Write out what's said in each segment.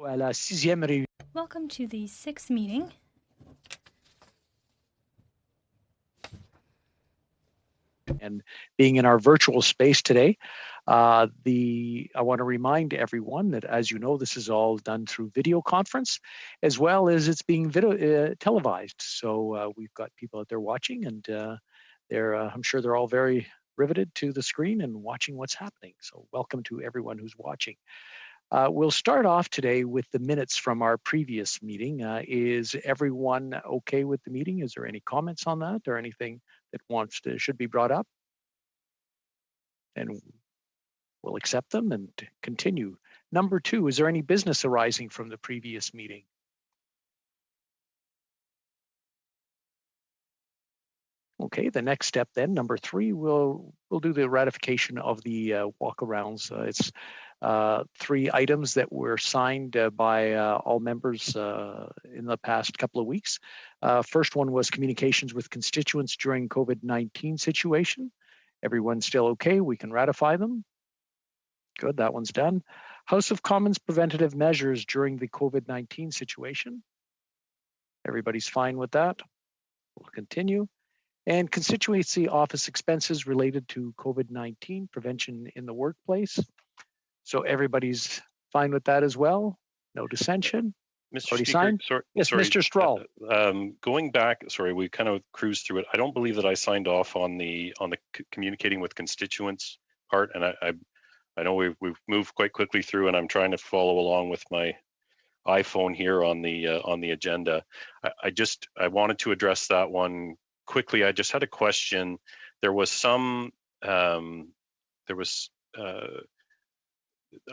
à la 6e réunion. Welcome to the 6th meeting. And being in our virtual space today, I want to remind everyone that, as you know, this is all done through video conference, as well as it's being televised. So we've got people out there watching, and I'm sure they're all very riveted to the screen and watching what's happening. So welcome to everyone who's watching. We'll start off today with the minutes from our previous meeting. Is everyone okay with the meeting? Is there any comments on that or anything that should be brought up? And we'll accept them and continue. Number 2, is there any business arising from the previous meeting? Okay, the next step then, number 3, we'll do the ratification of the walkarounds. It's 3 items that were signed by all members in the past couple of weeks. First one was communications with constituents during COVID-19 situation. Everyone's still okay? We can ratify them. Good, that one's done. House of Commons preventative measures during the COVID-19 situation. Everybody's fine with that. We'll continue. And constituency office expenses related to COVID-19 prevention in the workplace. So everybody's fine with that as well? No dissension? Mr. Already Speaker, signed? Yes, sorry, Mr. Strahl. Going back, sorry, we kind of cruised through it. I don't believe that I signed off on the communicating with constituents part, and I know we've moved quite quickly through, and I'm trying to follow along with my iPhone here on the agenda. I wanted to address that one quickly. I just had a question. There was some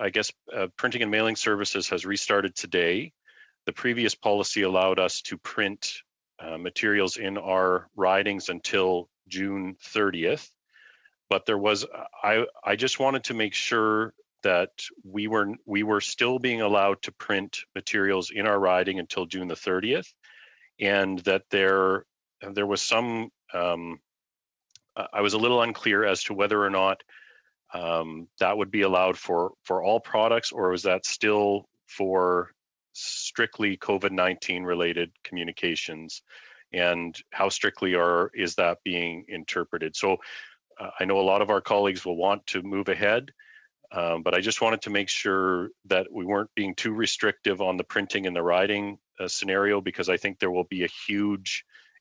I guess printing and mailing services has restarted today. The previous policy allowed us to print materials in our ridings until June 30th. But there was, I just wanted to make sure that we were still being allowed to print materials in our riding until June the 30th, and that there was some, I was a little unclear as to whether or not that would be allowed for all products, or was that still for strictly COVID-19 related communications, and how strictly is that being interpreted? So I know a lot of our colleagues will want to move ahead, but I just wanted to make sure that we weren't being too restrictive on the printing and the writing scenario, because I think there will be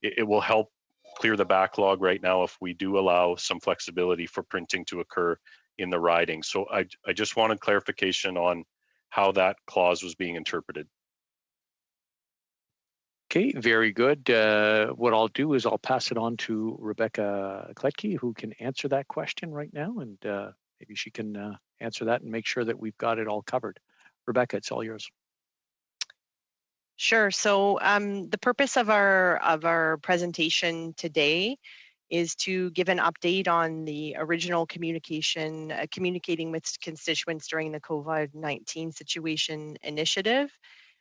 it will help clear the backlog right now if we do allow some flexibility for printing to occur in the writing. So I just wanted clarification on how that clause was being interpreted. Okay, very good. What I'll do is I'll pass it on to Rebecca Kletke, who can answer that question right now, and maybe she can answer that and make sure that we've got it all covered. Rebecca, it's all yours. Sure. So the purpose of our presentation today is to give an update on the original communicating with constituents during the COVID-19 situation initiative,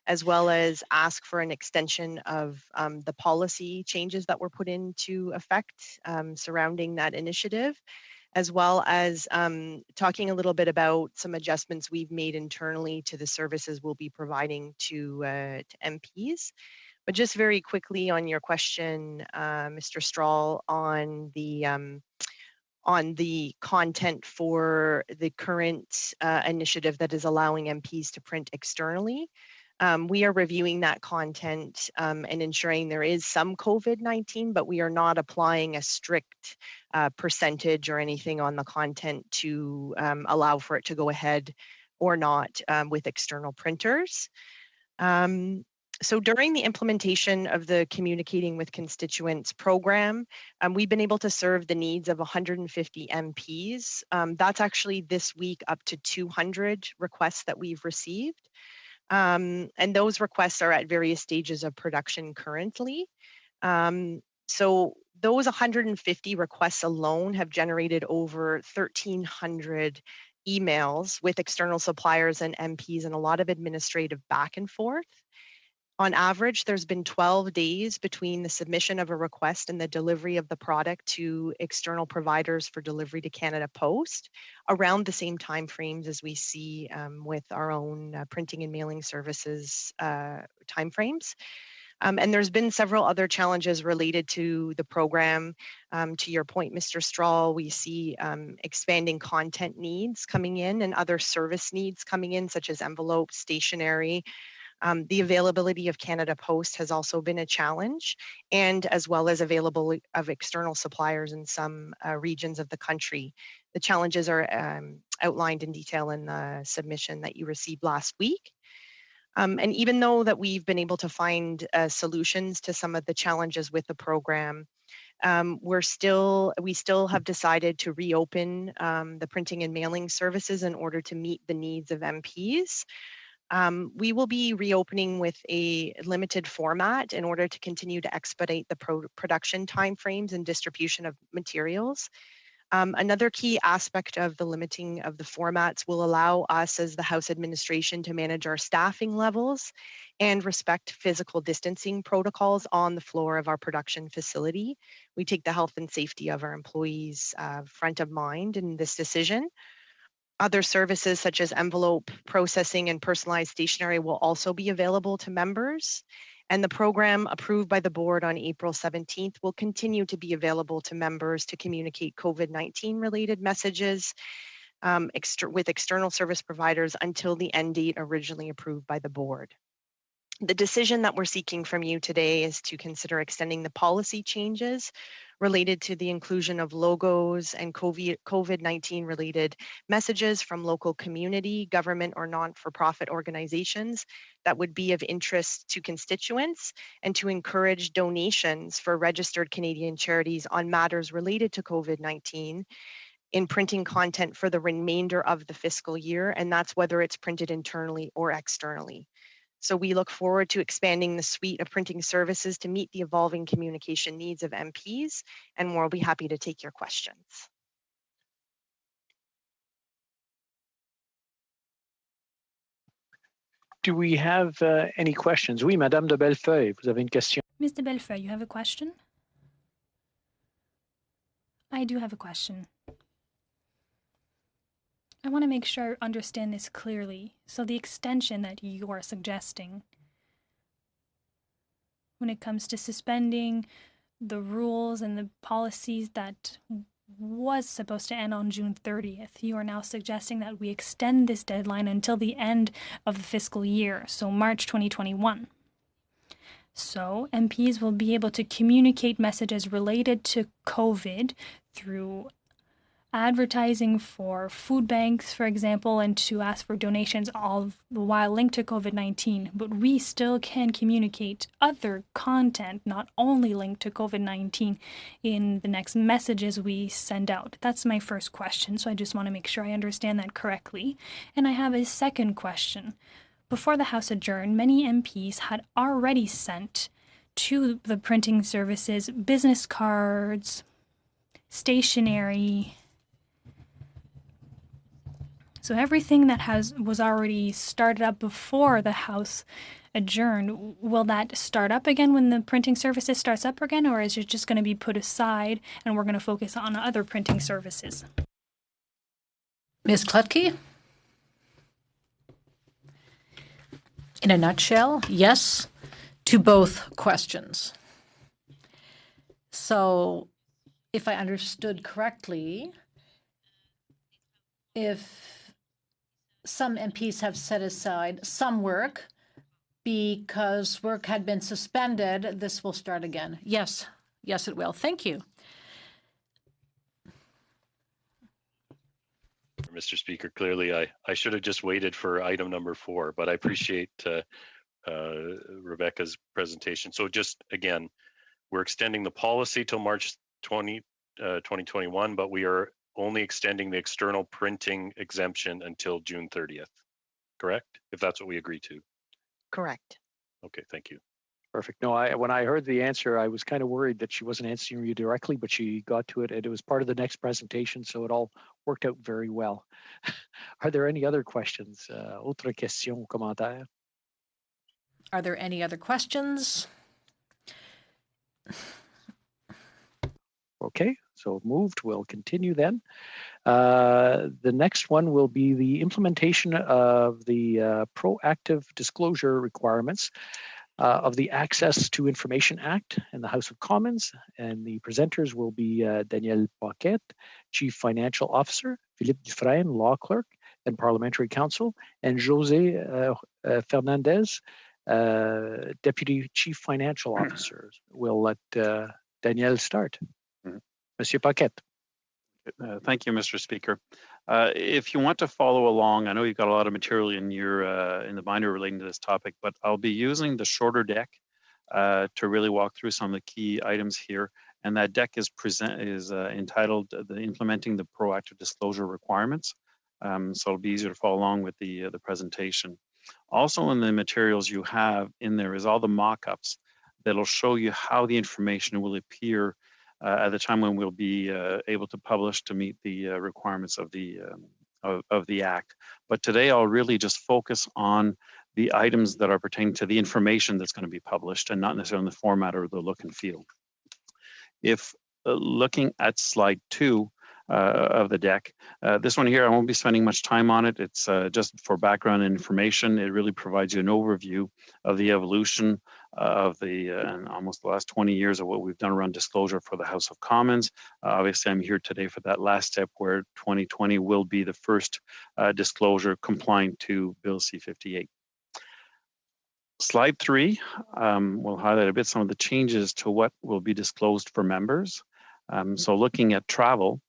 as well as ask for an extension of the policy changes that were put into effect surrounding that initiative, as well as talking a little bit about some adjustments we've made internally to the services we'll be providing to MPs. But just very quickly on your question, Mr. Strahl, on the content for the current initiative that is allowing MPs to print externally. We are reviewing that content and ensuring there is some COVID-19, but we are not applying a strict percentage or anything on the content to allow for it to go ahead or not with external printers. So during the implementation of the Communicating with Constituents program, we've been able to serve the needs of 150 MPs. That's actually this week up to 200 requests that we've received. And those requests are at various stages of production currently. So those 150 requests alone have generated over 1,300 emails with external suppliers and MPs and a lot of administrative back and forth. On average, there's been 12 days between the submission of a request and the delivery of the product to external providers for delivery to Canada Post, around the same time frames as we see with our own printing and mailing services time frames. And there's been several other challenges related to the program. To your point, Mr. Strahl, we see expanding content needs coming in and other service needs coming in, such as envelopes, stationery. The availability of Canada Post has also been a challenge, and as well as availability of external suppliers in some regions of the country. The challenges are outlined in detail in the submission that you received last week. And even though that we've been able to find solutions to some of the challenges with the program, we still have decided to reopen the printing and mailing services in order to meet the needs of MPs. We will be reopening with a limited format in order to continue to expedite the production timeframes and distribution of materials. Another key aspect of the limiting of the formats will allow us as the House administration to manage our staffing levels and respect physical distancing protocols on the floor of our production facility. We take the health and safety of our employees front of mind in this decision. Other services such as envelope processing and personalized stationery will also be available to members. And the program approved by the board on April 17th will continue to be available to members to communicate COVID-19 related messages with external service providers until the end date originally approved by the board. The decision that we're seeking from you today is to consider extending the policy changes related to the inclusion of logos and COVID-19 related messages from local community, government, or non-for-profit organizations that would be of interest to constituents, and to encourage donations for registered Canadian charities on matters related to COVID-19 in printing content for the remainder of the fiscal year, and that's whether it's printed internally or externally. So we look forward to expanding the suite of printing services to meet the evolving communication needs of MPs, and we'll be happy to take your questions. Do we have any questions? Oui, Madame de Bellefeuille, vous avez une question. Ms. de Bellefeuille, you have a question? I do have a question. I want to make sure I understand this clearly. So the extension that you are suggesting when it comes to suspending the rules and the policies that was supposed to end on June 30th, you are now suggesting that we extend this deadline until the end of the fiscal year, so March 2021. So MPs will be able to communicate messages related to COVID through advertising for food banks, for example, and to ask for donations, all the while linked to COVID-19. But we still can communicate other content, not only linked to COVID-19, in the next messages we send out. That's my first question, so I just want to make sure I understand that correctly. And I have a second question. Before the House adjourned, many MPs had already sent to the printing services business cards, stationery. So everything that was already started up before the House adjourned, will that start up again when the printing services starts up again, or is it just going to be put aside and we're going to focus on other printing services? Ms. Klutke? In a nutshell, yes to both questions. So if I understood correctly, if some MPs have set aside some work because work had been suspended, this will start again. Yes, yes, it will. Thank you. Mr. Speaker, clearly I should have just waited for item number 4, but I appreciate Rebecca's presentation. So just again, we're extending the policy till March 2021, but we are only extending the external printing exemption until June 30th, correct? If that's what we agree to. Correct. Okay, thank you. Perfect. No, when I heard the answer, I was kind of worried that she wasn't answering you directly, but she got to it, and it was part of the next presentation, so it all worked out very well. Are there any other questions? Autre question ou commentaire? Are there any other questions? Okay, so moved. We'll continue then. The next one will be the implementation of the proactive disclosure requirements of the Access to Information Act in the House of Commons. And the presenters will be Danielle Paquette, Chief Financial Officer, Philippe Dufresne, Law Clerk and Parliamentary Counsel, and José Fernandez, Deputy Chief Financial Officer. We'll let Danielle start. Monsieur Paquette. Thank you, Mr. Speaker. If you want to follow along, I know you've got a lot of material in your in the binder relating to this topic, but I'll be using the shorter deck to really walk through some of the key items here. And that deck is entitled "The Implementing the Proactive Disclosure Requirements." So it'll be easier to follow along with the presentation. Also, in the materials you have in there is all the mock-ups that'll show you how the information will appear at the time when we'll be able to publish to meet the requirements of the Act. But today I'll really just focus on the items that are pertaining to the information that's going to be published and not necessarily on the format or the look and feel. If looking at slide 2 of the deck, this one here, I won't be spending much time on it. It's just for background and information. It really provides you an overview of the evolution of almost the last 20 years of what we've done around disclosure for the House of Commons. Obviously, I'm here today for that last step where 2020 will be the first disclosure compliant to Bill C-58. Slide 3 will highlight a bit some of the changes to what will be disclosed for members. So looking at travel,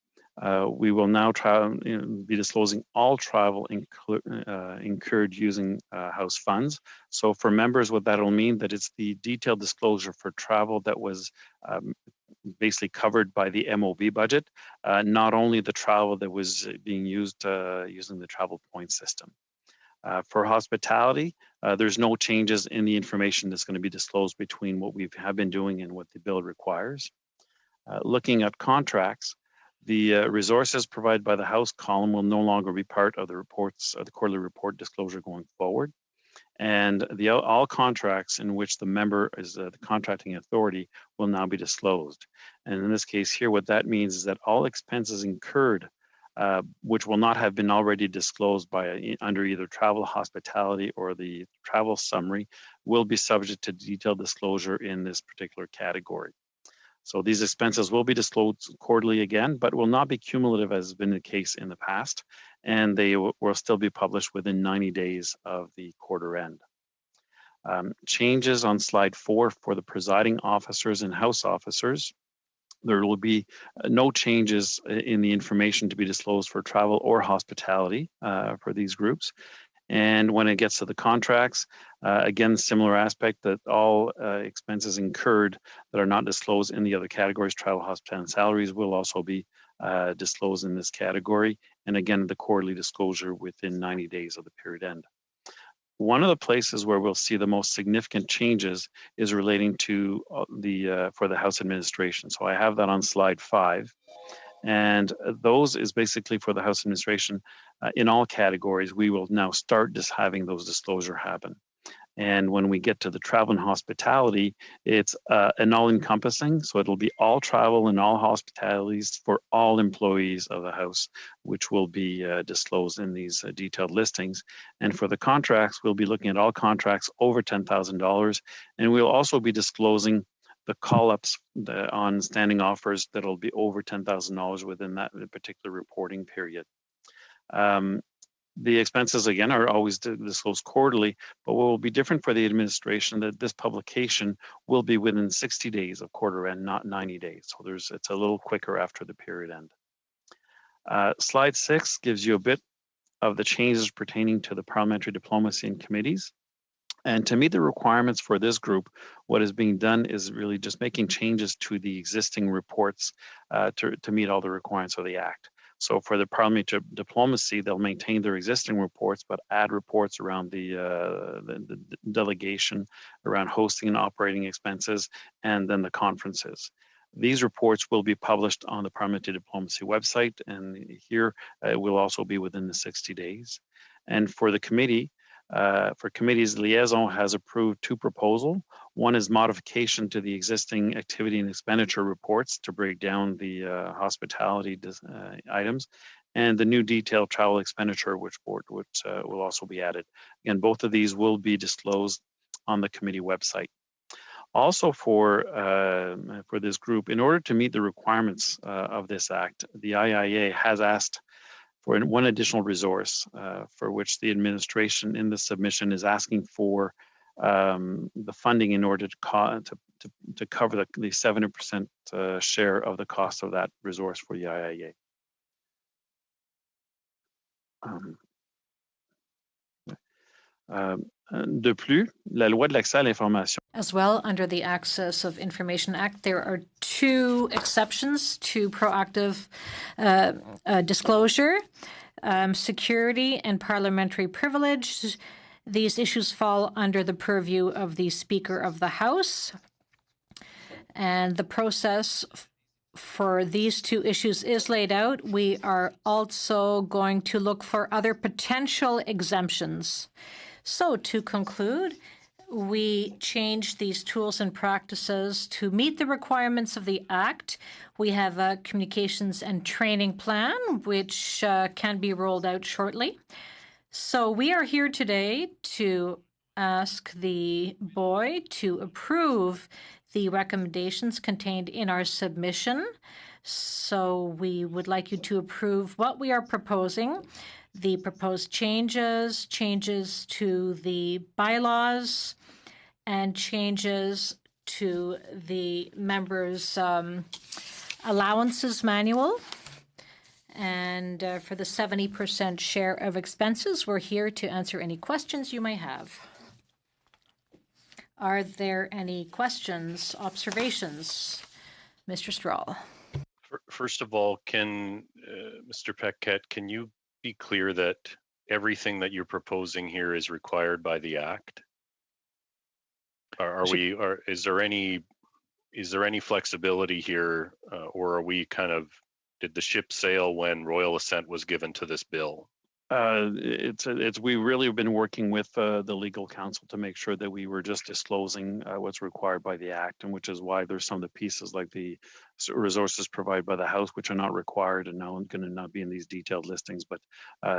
we will now be disclosing all travel incurred using House funds. So for members, what that'll mean that it's the detailed disclosure for travel that was basically covered by the MOB budget, not only the travel that was being used using the travel point system. For hospitality, there's no changes in the information that's going to be disclosed between what we have been doing and what the bill requires. Looking at contracts, the resources provided by the House column will no longer be part of the reports, the quarterly report disclosure going forward. And all contracts in which the member is the contracting authority will now be disclosed. And in this case here, what that means is that all expenses incurred, which will not have been already disclosed under either travel, hospitality, or the travel summary, will be subject to detailed disclosure in this particular category. So these expenses will be disclosed quarterly again, but will not be cumulative as has been the case in the past, and they will still be published within 90 days of the quarter end. Changes on slide 4 for the presiding officers and House officers. There will be no changes in the information to be disclosed for travel or hospitality for these groups. And when it gets to the contracts, again, similar aspect that all expenses incurred that are not disclosed in the other categories, travel, hospitality, and salaries, will also be disclosed in this category. And again, the quarterly disclosure within 90 days of the period end. One of the places where we'll see the most significant changes is relating to for the House administration. So I have that on slide 5. And those is basically for the House administration in all categories. We will now start just having those disclosure happen. And when we get to the travel and hospitality, it's an all-encompassing. So it'll be all travel and all hospitalities for all employees of the House, which will be disclosed in these detailed listings. And for the contracts, we'll be looking at all contracts over $10,000. And we'll also be disclosing the call-ups on standing offers that'll be over $10,000 within that particular reporting period. The expenses, again, are always disclosed quarterly, but what will be different for the administration that this publication will be within 60 days of quarter end, not 90 days. So it's a little quicker after the period end. Slide 6 gives you a bit of the changes pertaining to the parliamentary diplomacy and committees. And to meet the requirements for this group, what is being done is really just making changes to the existing reports to meet all the requirements of the Act. So for the parliamentary diplomacy, they'll maintain their existing reports, but add reports around the delegation, around hosting and operating expenses, and then the conferences. These reports will be published on the parliamentary diplomacy website, and here it will also be within the 60 days. And for the committee, For committees, liaison has approved 2 proposals. One is modification to the existing activity and expenditure reports to break down the hospitality items, and the new detailed travel expenditure which will also be added. Again, both of these will be disclosed on the committee website. Also for this group, in order to meet the requirements of this act, the IIA has asked for one additional resource for which the administration in the submission is asking for the funding in order to cover the 70% share of the cost of that resource for the IIA. De plus, la loi de l'accès à l'information. As well, under the Access of Information Act, there are 2 exceptions to proactive disclosure, security and parliamentary privilege. These issues fall under the purview of the Speaker of the House, and the process for these 2 issues is laid out. We are also going to look for other potential exemptions. So to conclude, we changed these tools and practices to meet the requirements of the Act. We have a communications and training plan, which can be rolled out shortly. So we are here today to ask the BOIE to approve the recommendations contained in our submission. So we would like you to approve what we are proposing. The proposed changes to the bylaws, and changes to the members' allowances manual. And for the 70% share of expenses, we're here to answer any questions you may have. Are there any questions, observations? Mr. Strahl. First of all, Mr. Paquette, can you be clear that everything that you're proposing here is required by the Act? Is there any flexibility here, or are we did the ship sail when royal assent was given to this bill? We really have been working with the legal counsel to make sure that we were just disclosing what's required by the Act, and which is why there's some of the pieces like the resources provided by the House, which are not required and now going to not be in these detailed listings. But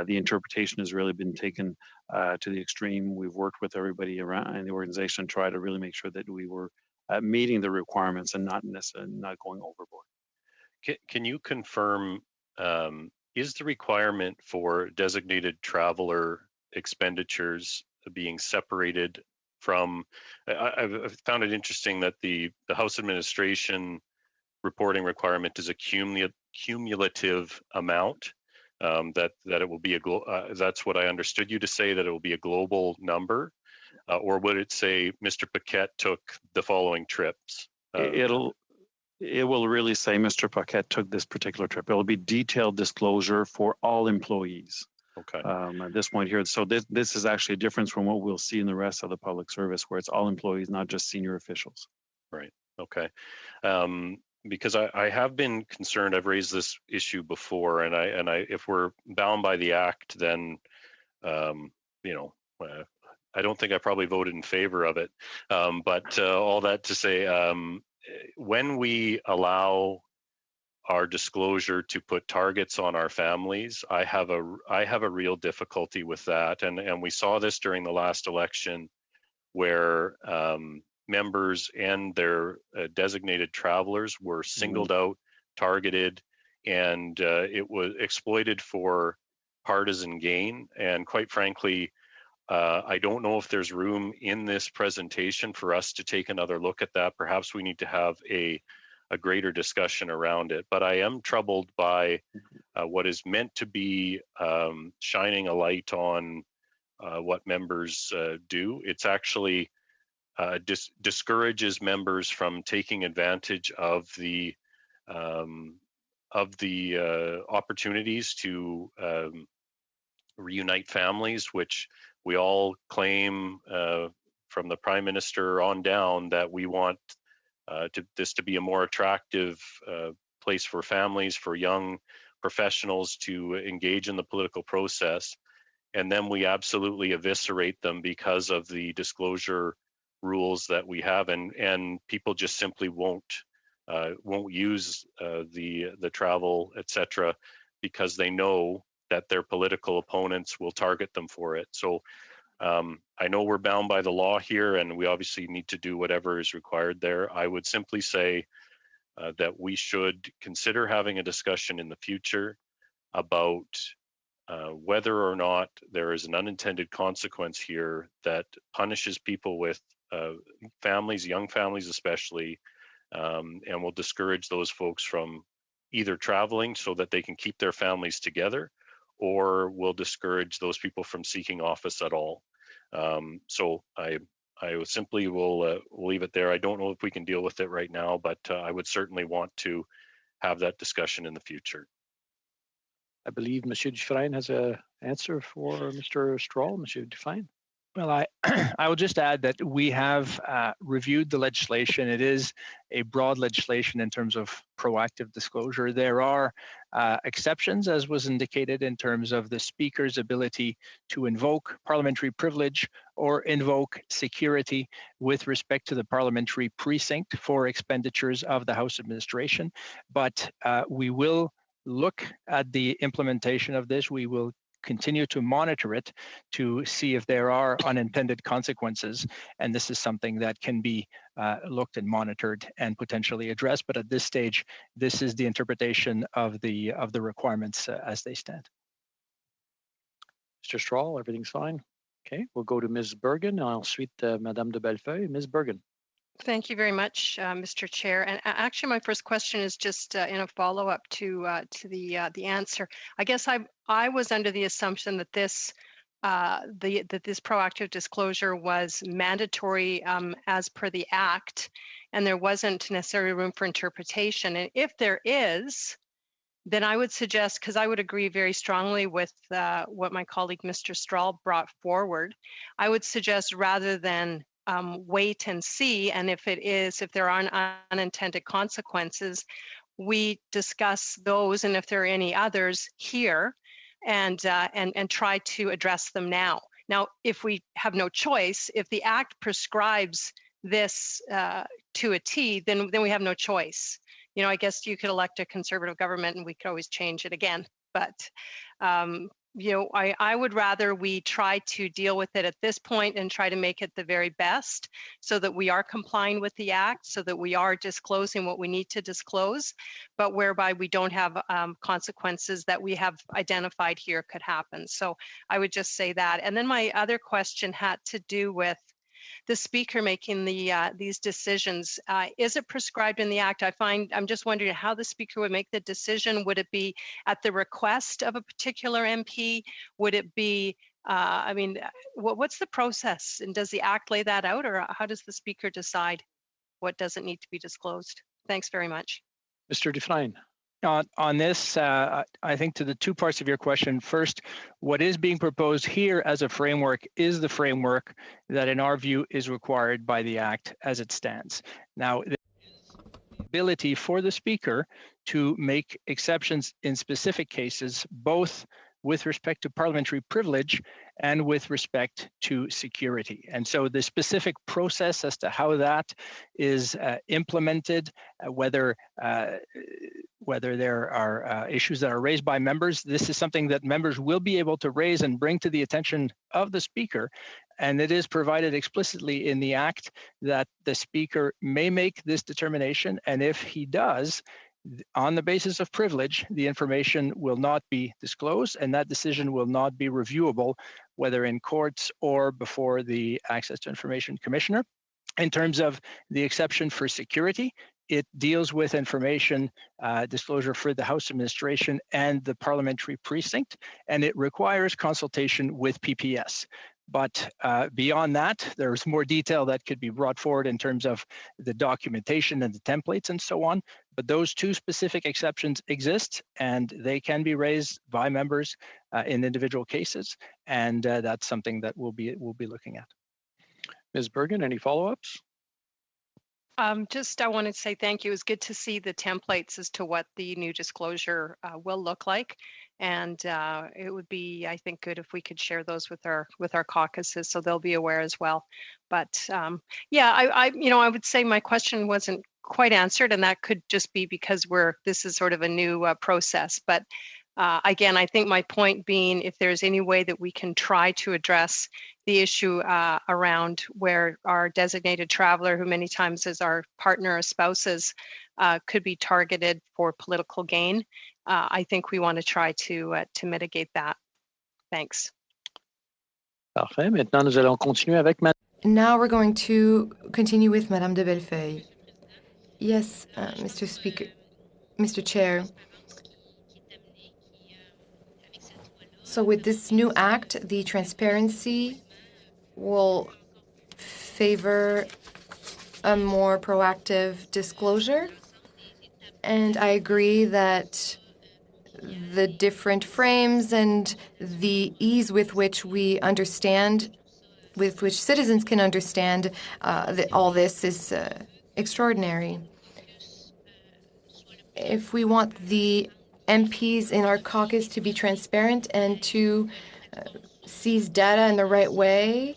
the interpretation has really been taken to the extreme. We've worked with everybody around in the organization to try to really make sure that we were meeting the requirements and not going overboard. Can you confirm? Is the requirement for designated traveler expenditures being separated from? I've found it interesting that the House administration reporting requirement is a cumulative amount. That it will be that's what I understood you to say, that it will be a global number, or would it say Mr. Paquette took the following trips? It will really say Mr. Paquette took this particular trip. It will be detailed disclosure for all employees. Okay. At this point here, so this is actually a difference from what we'll see in the rest of the public service, where it's all employees, not just senior officials. Right. Okay. Because I have been concerned. I've raised this issue before, and I if we're bound by the Act, then I don't think I probably voted in favor of it. But all that to say, when we allow our disclosure to put targets on our families, I have a real difficulty with that, and we saw this during the last election, where members and their designated travelers were singled out, targeted, and it was exploited for partisan gain. And quite frankly, I don't know if there's room in this presentation for us to take another look at that. Perhaps we need to have a greater discussion around it. But I am troubled by what is meant to be shining a light on what members do. It's actually discourages members from taking advantage of the opportunities to reunite families, which we all claim from the Prime Minister on down that we want this to be a more attractive place for families, for young professionals to engage in the political process. and then we absolutely eviscerate them because of the disclosure rules that we have, and people just simply won't use the travel, etc., because they know that their political opponents will target them for it. So I know we're bound by the law here, and we obviously need to do whatever is required there. I would simply say that we should consider having a discussion in the future about whether or not there is an unintended consequence here that punishes people with families, young families especially, and will discourage those folks from either traveling so that they can keep their families together, or will discourage those people from seeking office at all. So I simply will leave it there. I don't know if we can deal with it right now, but I would certainly want to have that discussion in the future. I believe Monsieur Dufresne has an answer for Mr. Strahl. Monsieur Dufresne. Well, I will just add that we have reviewed the legislation. It is a broad legislation in terms of proactive disclosure. There are exceptions, as was indicated, in terms of the Speaker's ability to invoke parliamentary privilege or invoke security with respect to the parliamentary precinct for expenditures of the House administration. But we will look at the implementation of this. We will continue to monitor it to see if there are unintended consequences, and this is something that can be looked and monitored and potentially addressed. But at this stage, this is the interpretation of the requirements as they stand. Mr. Strahl, everything's fine. Okay, we'll go to Ms. Bergen, and ensuite Madame de Bellefeuille. Ms. Bergen. Thank you very much, Mr. Chair. And actually, my first question is just in a follow-up to the answer. I guess I was under the assumption that this this proactive disclosure was mandatory as per the Act, and there wasn't necessarily room for interpretation. And if there is, then I would suggest, because I would agree very strongly with what my colleague Mr. Strahl brought forward, I would suggest rather than wait and see, and if there are unintended consequences, we discuss those, and if there are any others here, and try to address them now. Now, if we have no choice, if the Act prescribes this to a T, then we have no choice. You know, I guess you could elect a Conservative government, and we could always change it again. But you know, I would rather we try to deal with it at this point and try to make it the very best so that we are complying with the Act, so that we are disclosing what we need to disclose, but whereby we don't have consequences that we have identified here could happen. So I would just say that. And then my other question had to do with the Speaker making these decisions. Is it prescribed in the Act? I'm just wondering how the Speaker would make the decision. Would it be at the request of a particular MP? Would it be, I mean, what's the process? And does the Act lay that out, or how does the Speaker decide what doesn't need to be disclosed? Thanks very much. Mr. Dufresne. On this, I think to the two parts of your question. First, what is being proposed here as a framework is the framework that, in our view, is required by the Act as it stands. Now, there is the ability for the Speaker to make exceptions in specific cases, both with respect to parliamentary privilege and with respect to security. And so the specific process as to how that is implemented, whether there are issues that are raised by members, this is something that members will be able to raise and bring to the attention of the Speaker. And it is provided explicitly in the Act that the Speaker may make this determination, and if he does, on the basis of privilege, the information will not be disclosed, and that decision will not be reviewable, whether in courts or before the Access to Information Commissioner. In terms of the exception for security, it deals with information disclosure for the House administration and the parliamentary precinct, and it requires consultation with PPS. But beyond that, there's more detail that could be brought forward in terms of the documentation and the templates and so on. But those two specific exceptions exist, and they can be raised by members in individual cases, and that's something that we'll be looking at. Ms. Bergen, any follow-ups? I wanted to say thank you. It was good to see the templates as to what the new disclosure will look like, and it would be, I think, good if we could share those with our caucuses so they'll be aware as well. But yeah, I would say my question wasn't quite answered, and that could just be because this is sort of a new process. But again, I think my point being, if there's any way that we can try to address the issue around where our designated traveler, who many times is our partner or spouses, could be targeted for political gain, I think we want to try to mitigate that. Thanks. Parfait. Maintenant, nous allons continuer avec Now we're going to continue with Madame de Bellefeuille. Yes, Mr. Speaker, Mr. Chair. So with this new act, the transparency will favor a more proactive disclosure. And I agree that the different frames and the ease with which we understand, with which citizens can understand that all this is extraordinary. If we want the MPs in our caucus to be transparent and to seize data in the right way,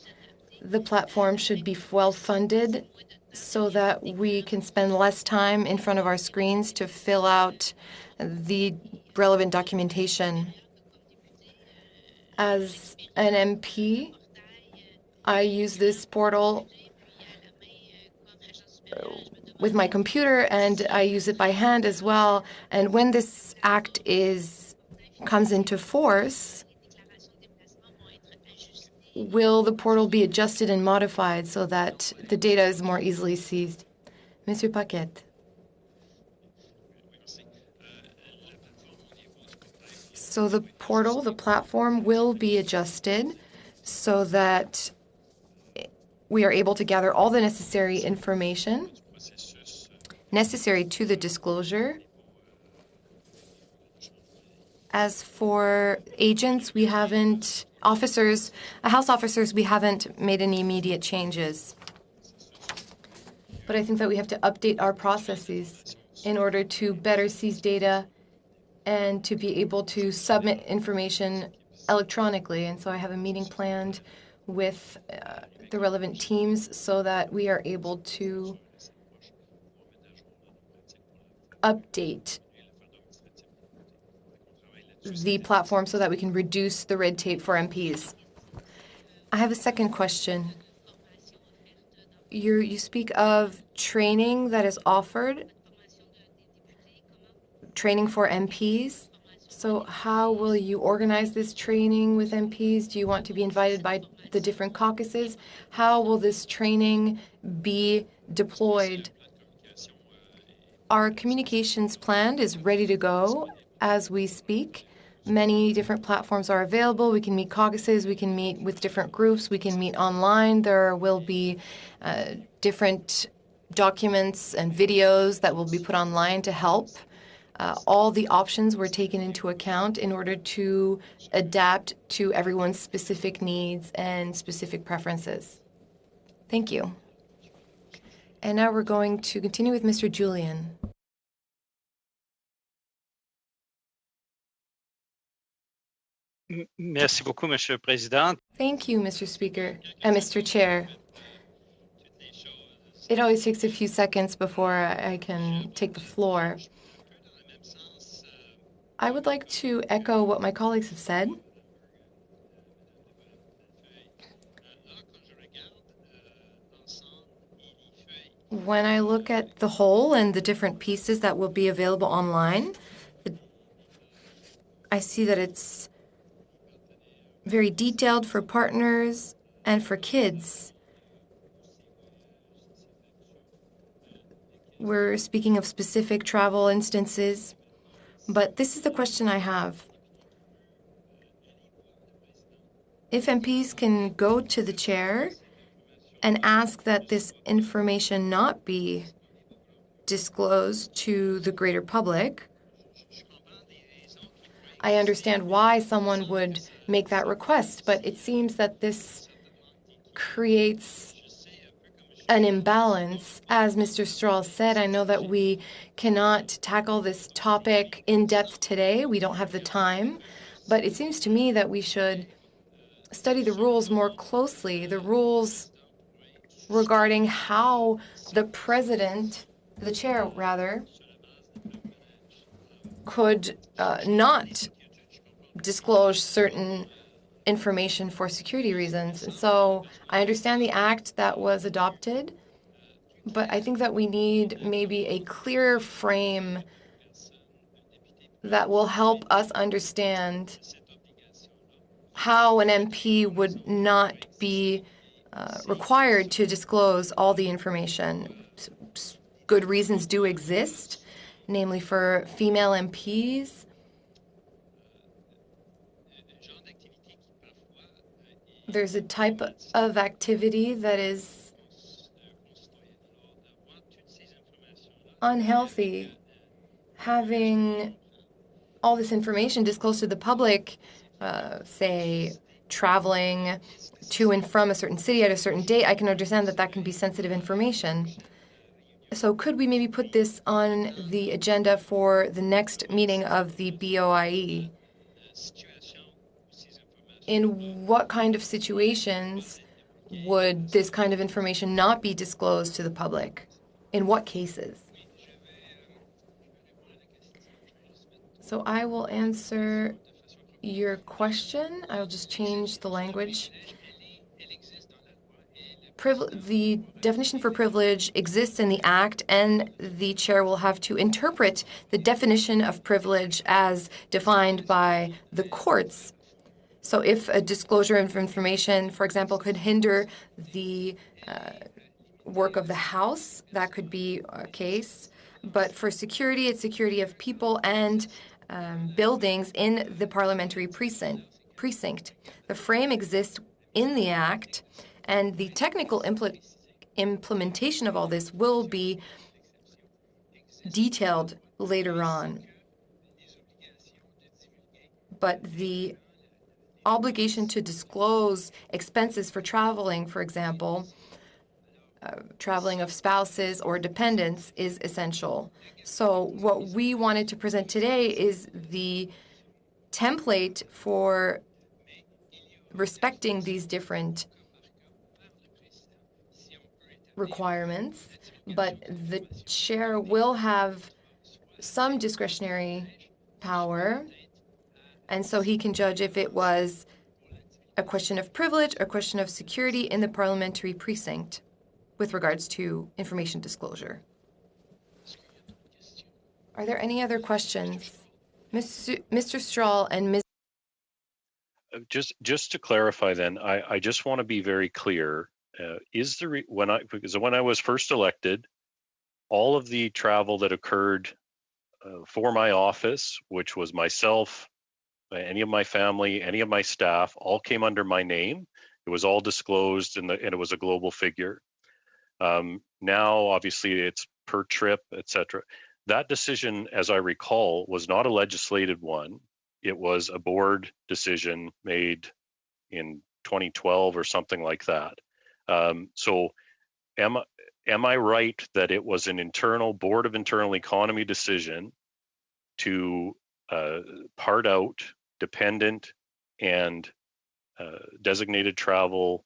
the platform should be well funded so that we can spend less time in front of our screens to fill out the relevant documentation. As an MP, I use this portal with my computer, and I use it by hand as well. And when this act comes into force, will the portal be adjusted and modified so that the data is more easily seized? Monsieur Paquette. So the portal, the platform, will be adjusted so that we are able to gather all the necessary information necessary to the disclosure. As for agents, House officers, we haven't made any immediate changes. But I think that we have to update our processes in order to better seize data and to be able to submit information electronically. And so I have a meeting planned with the relevant teams so that we are able to update the platform so that we can reduce the red tape for MPs. I have a second question. You speak of training that is offered, training for MPs. So how will you organize this training with MPs? Do you want to be invited by the different caucuses? How will this training be deployed? Our communications plan is ready to go as we speak. Many different platforms are available. We can meet caucuses, we can meet with different groups, we can meet online. There will be different documents and videos that will be put online to help. All the options were taken into account in order to adapt to everyone's specific needs and specific preferences. Thank you. And now we're going to continue with Mr. Julian. Merci beaucoup, Monsieur le Président. Thank you, Mr. Speaker, Mr. Chair. It always takes a few seconds before I can take the floor. I would like to echo what my colleagues have said. When I look at the whole and the different pieces that will be available online, I see that it's very detailed for partners and for kids. We're speaking of specific travel instances, but this is the question I have. If MPs can go to the chair and ask that this information not be disclosed to the greater public, I understand why someone would make that request, but it seems that this creates an imbalance. As Mr. Strahl said, I know that we cannot tackle this topic in depth today. We don't have the time. But it seems to me that we should study the rules more closely, the rules regarding how the chair rather, could not disclose certain information for security reasons. And so I understand the act that was adopted, but I think that we need maybe a clearer frame that will help us understand how an MP would not be required to disclose all the information. Good reasons do exist, namely for female MPs. There's a type of activity that is unhealthy. Having all this information disclosed to the public, say traveling to and from a certain city at a certain date, I can understand that that can be sensitive information. So could we maybe put this on the agenda for the next meeting of the BOIE? In what kind of situations would this kind of information not be disclosed to the public? In what cases? So I will answer your question. I'll just change the language. The definition for privilege exists in the Act, and the chair will have to interpret the definition of privilege as defined by the courts. So if a disclosure of information, for example, could hinder the work of the House, that could be a case. But for security, it's security of people and buildings in the parliamentary precinct. The frame exists in the Act, and the technical implementation of all this will be detailed later on. But the obligation to disclose expenses for traveling, for example, traveling of spouses or dependents, is essential. So what we wanted to present today is the template for respecting these different requirements, but the chair will have some discretionary power, and so he can judge if it was a question of privilege or a question of security in the parliamentary precinct with regards to information disclosure. Are there any other questions? Mr. Strahl and Ms. Just to clarify then, I just want to be very clear. Because when I was first elected, all of the travel that occurred for my office, which was myself, any of my family, any of my staff, all came under my name. It was all disclosed, and it was a global figure. Now, obviously, it's per trip, etc. That decision, as I recall, was not a legislated one. It was a board decision made in 2012 or something like that. So am I right that it was an internal Board of Internal Economy decision to part out dependent and designated travel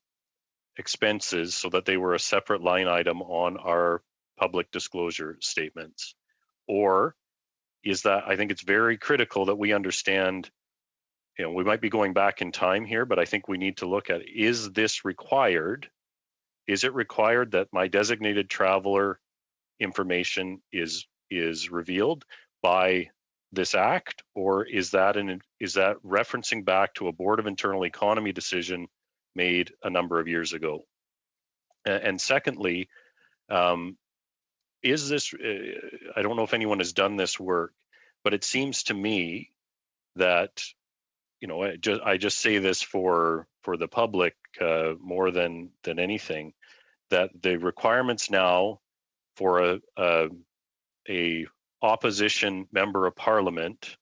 expenses so that they were a separate line item on our public disclosure statements? Or is that, I think it's very critical that we understand, we might be going back in time here, but I think we need to look at, is this required? Is it required that my designated traveler information is revealed by this act, or is that referencing back to a Board of Internal Economy decision made a number of years ago? And secondly, is this? I don't know if anyone has done this work, but it seems to me that I just say this for the public more than anything, that the requirements now for a opposition member of parliament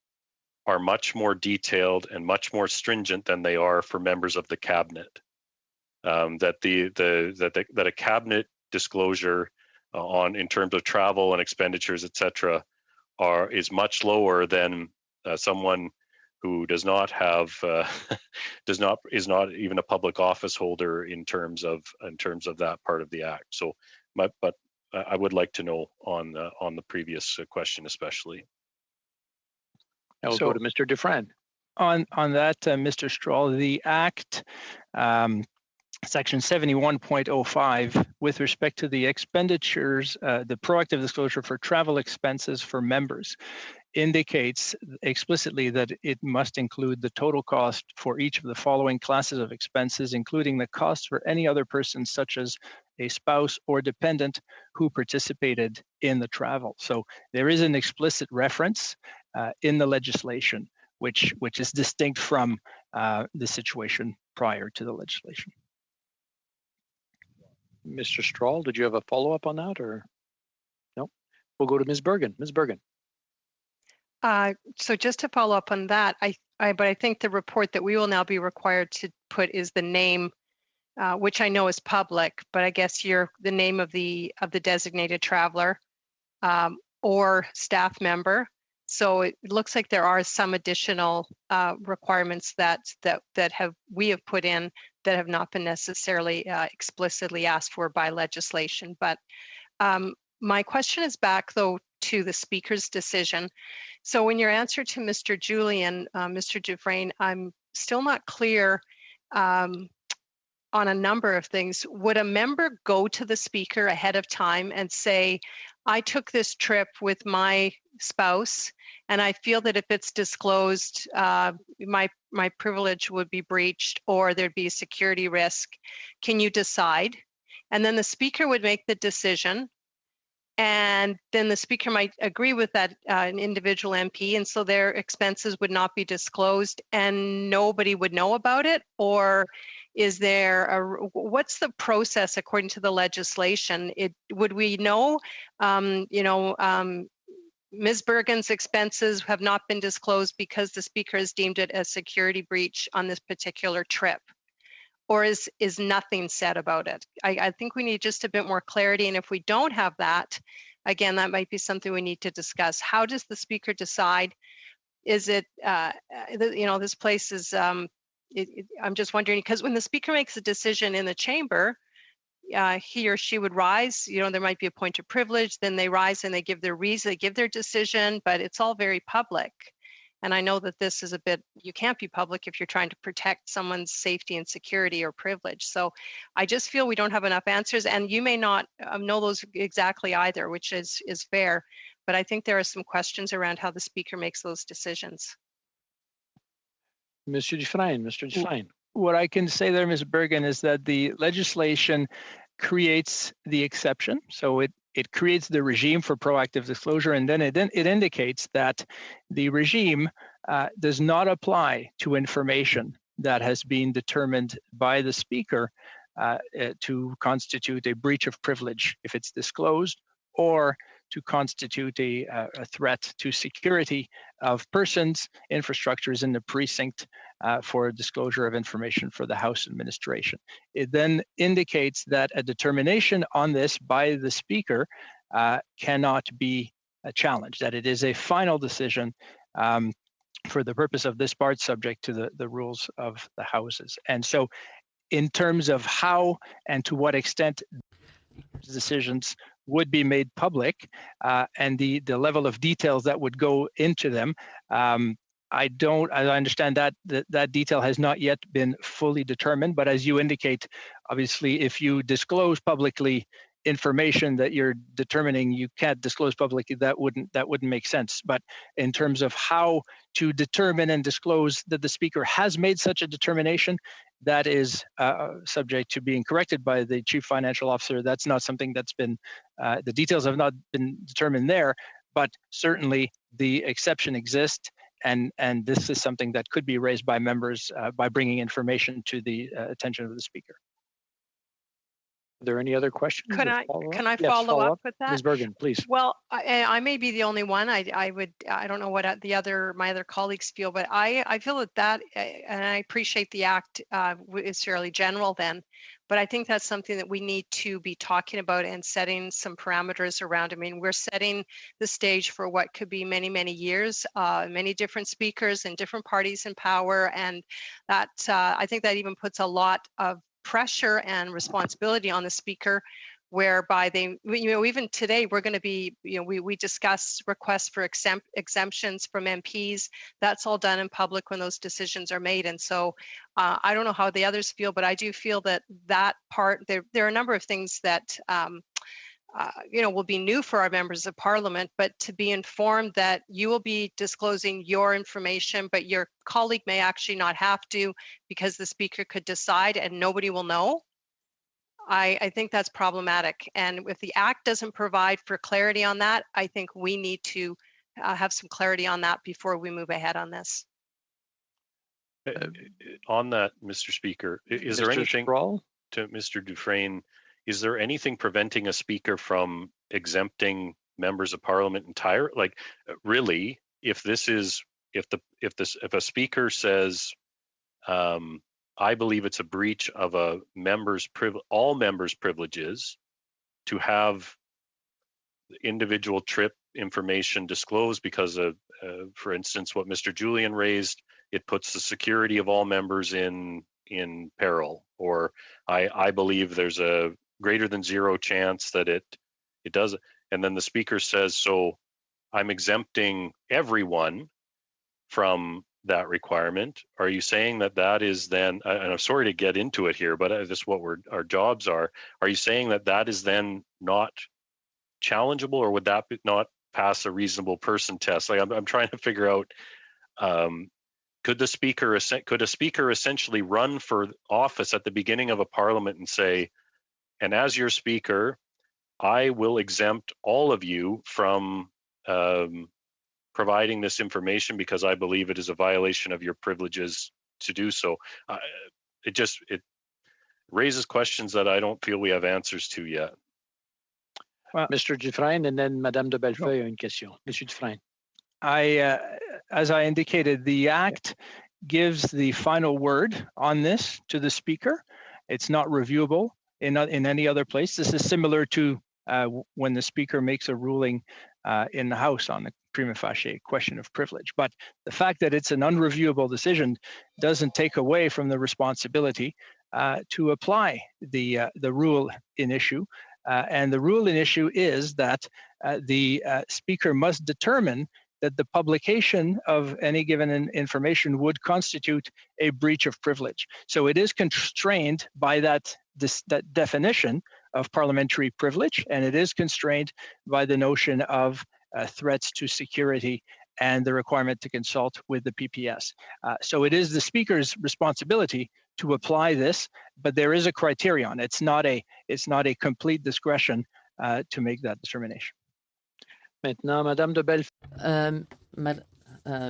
are much more detailed and much more stringent than they are for members of the cabinet. That a cabinet disclosure in terms of travel and expenditures, etc., is much lower than someone who does not have is not even a public office holder in terms of that part of the act. So, but I would like to know on the previous question especially. I will go to Mr. Dufresne. On that, Mr. Stroll, the Act, Section 71.05, with respect to the expenditures, the proactive disclosure for travel expenses for members, indicates explicitly that it must include the total cost for each of the following classes of expenses, including the cost for any other person, such as a spouse or dependent who participated in the travel. So there is an explicit reference in the legislation, which is distinct from the situation prior to the legislation. Mr. Stroll, did you have a follow-up on that, or no? We'll go to Ms. Bergen. Ms. Bergen. So just to follow up on that, but I think the report that we will now be required to put is the name, which I know is public, but I guess the name of the designated traveler or staff member. So it looks like there are some additional requirements that we have put in that have not been necessarily explicitly asked for by legislation. But my question is back, though, to the speaker's decision. So in your answer to Mr. Julian, Mr. Dufresne, I'm still not clear on a number of things. Would a member go to the speaker ahead of time and say, I took this trip with my spouse, and I feel that if it's disclosed, my privilege would be breached or there'd be a security risk. Can you decide? And then the speaker would make the decision, and then the speaker might agree with that an individual MP, and so their expenses would not be disclosed and nobody would know about it? Or is there what's the process according to the legislation? Would we know, Ms. Bergen's expenses have not been disclosed because the speaker has deemed it a security breach on this particular trip? Or is nothing said about it? I think we need just a bit more clarity. And if we don't have that, again, that might be something we need to discuss. How does the speaker decide? Is it, this place is, I'm just wondering, because when the speaker makes a decision in the chamber, he or she would rise, there might be a point of privilege, then they rise and they give their reason, they give their decision, but it's all very public. And I know that this is you can't be public if you're trying to protect someone's safety and security or privilege. So I just feel we don't have enough answers, and you may not know those exactly either, which is fair. But I think there are some questions around how the speaker makes those decisions. Mr. Dufresne. What I can say there, Ms. Bergen, is that the legislation creates the exception. So it creates the regime for proactive disclosure, and then it indicates that the regime does not apply to information that has been determined by the speaker to constitute a breach of privilege if it's disclosed, or to constitute a threat to security of persons, infrastructures in the precinct for disclosure of information for the House administration. It then indicates that a determination on this by the speaker cannot be challenged, that it is a final decision for the purpose of this part subject to the rules of the Houses. And so in terms of how and to what extent decisions would be made public and the level of details that would go into them, I understand that detail has not yet been fully determined, but as you indicate, obviously, if you disclose publicly information that you're determining you can't disclose publicly, that wouldn't make sense. But in terms of how to determine and disclose that the speaker has made such a determination, that is subject to being corrected by the chief financial officer. That's not something that's been, the details have not been determined there, but certainly the exception exists. And this is something that could be raised by members by bringing information to the attention of the speaker. Are there any other questions? Can I follow up with that? Ms. Bergen, please. Well, I may be the only one. I don't know what my other colleagues feel, but I feel that and I appreciate the act is fairly general then, but I think that's something that we need to be talking about and setting some parameters around. I mean, we're setting the stage for what could be many, many years, many different speakers and different parties in power, and that I think that even puts a lot of pressure and responsibility on the speaker, whereby they, even today we're going to be, we discuss requests for exemptions from MPs. That's all done in public when those decisions are made. And so I don't know how the others feel, but I do feel that part, there are a number of things that will be new for our members of parliament, but to be informed that you will be disclosing your information, but your colleague may actually not have to because the speaker could decide and nobody will know. I think that's problematic. And if the Act doesn't provide for clarity on that, I think we need to have some clarity on that before we move ahead on this. On that, Mr. Speaker, is there anything, to Mr. Dufresne, is there anything preventing a speaker from exempting members of parliament entirely? Like, really, if a speaker says, I believe it's a breach of a all members' privileges to have individual trip information disclosed because of, for instance, what Mr. Julian raised, it puts the security of all members in peril, or I believe there's a greater than zero chance that it does, and then the speaker says, so I'm exempting everyone from that requirement. Are you saying that is then, and I'm sorry to get into it here, but this is what our jobs are you saying that is then not challengeable, or would that not pass a reasonable person test? Like, I'm trying to figure out, could a speaker essentially run for office at the beginning of a parliament and say, and as your speaker, I will exempt all of you from providing this information because I believe it is a violation of your privileges to do so. It raises questions that I don't feel we have answers to yet. Well, Mr. Dufresne, and then Madame de Bellefeuille a une question. Monsieur Dufresne. As I indicated, the Act gives the final word on this to the Speaker. It's not reviewable in any other place. This is similar to when the Speaker makes a ruling in the House on the prima facie question of privilege. But the fact that it's an unreviewable decision doesn't take away from the responsibility to apply the rule in issue. And the rule in issue is that the Speaker must determine that the publication of any given information would constitute a breach of privilege. So it is constrained by that definition of parliamentary privilege, and it is constrained by the notion of threats to security and the requirement to consult with the PPS. So it is the Speaker's responsibility to apply this, but there is a criterion. It's not a complete discretion to make that determination. Maintenant, Madame de Bellefeuille.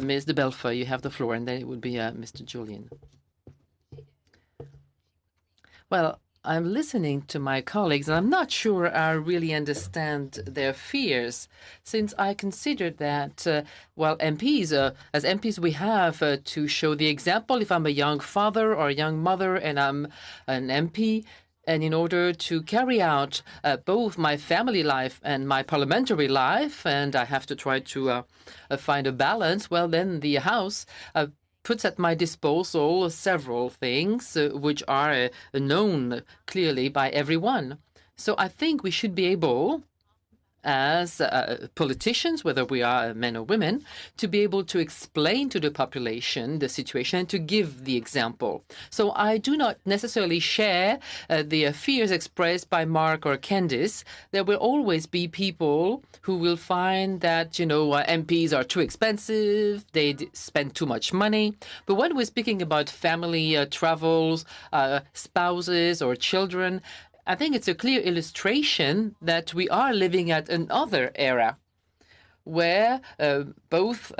Ms. de Bellefeuille, you have the floor, and then it would be Mr. Julian. Well, I'm listening to my colleagues, and I'm not sure I really understand their fears, since I consider that, MPs, as MPs, we have to show the example. If I'm a young father or a young mother and I'm an MP, and in order to carry out both my family life and my parliamentary life, and I have to try to find a balance, well, then the House puts at my disposal several things which are known clearly by everyone. So I think we should be able, as politicians, whether we are men or women, to be able to explain to the population the situation and to give the example. So I do not necessarily share the fears expressed by Mark or Candice. There will always be people who will find that, MPs are too expensive, they spend too much money. But when we're speaking about family travels, spouses or children, I think it's a clear illustration that we are living at another era where both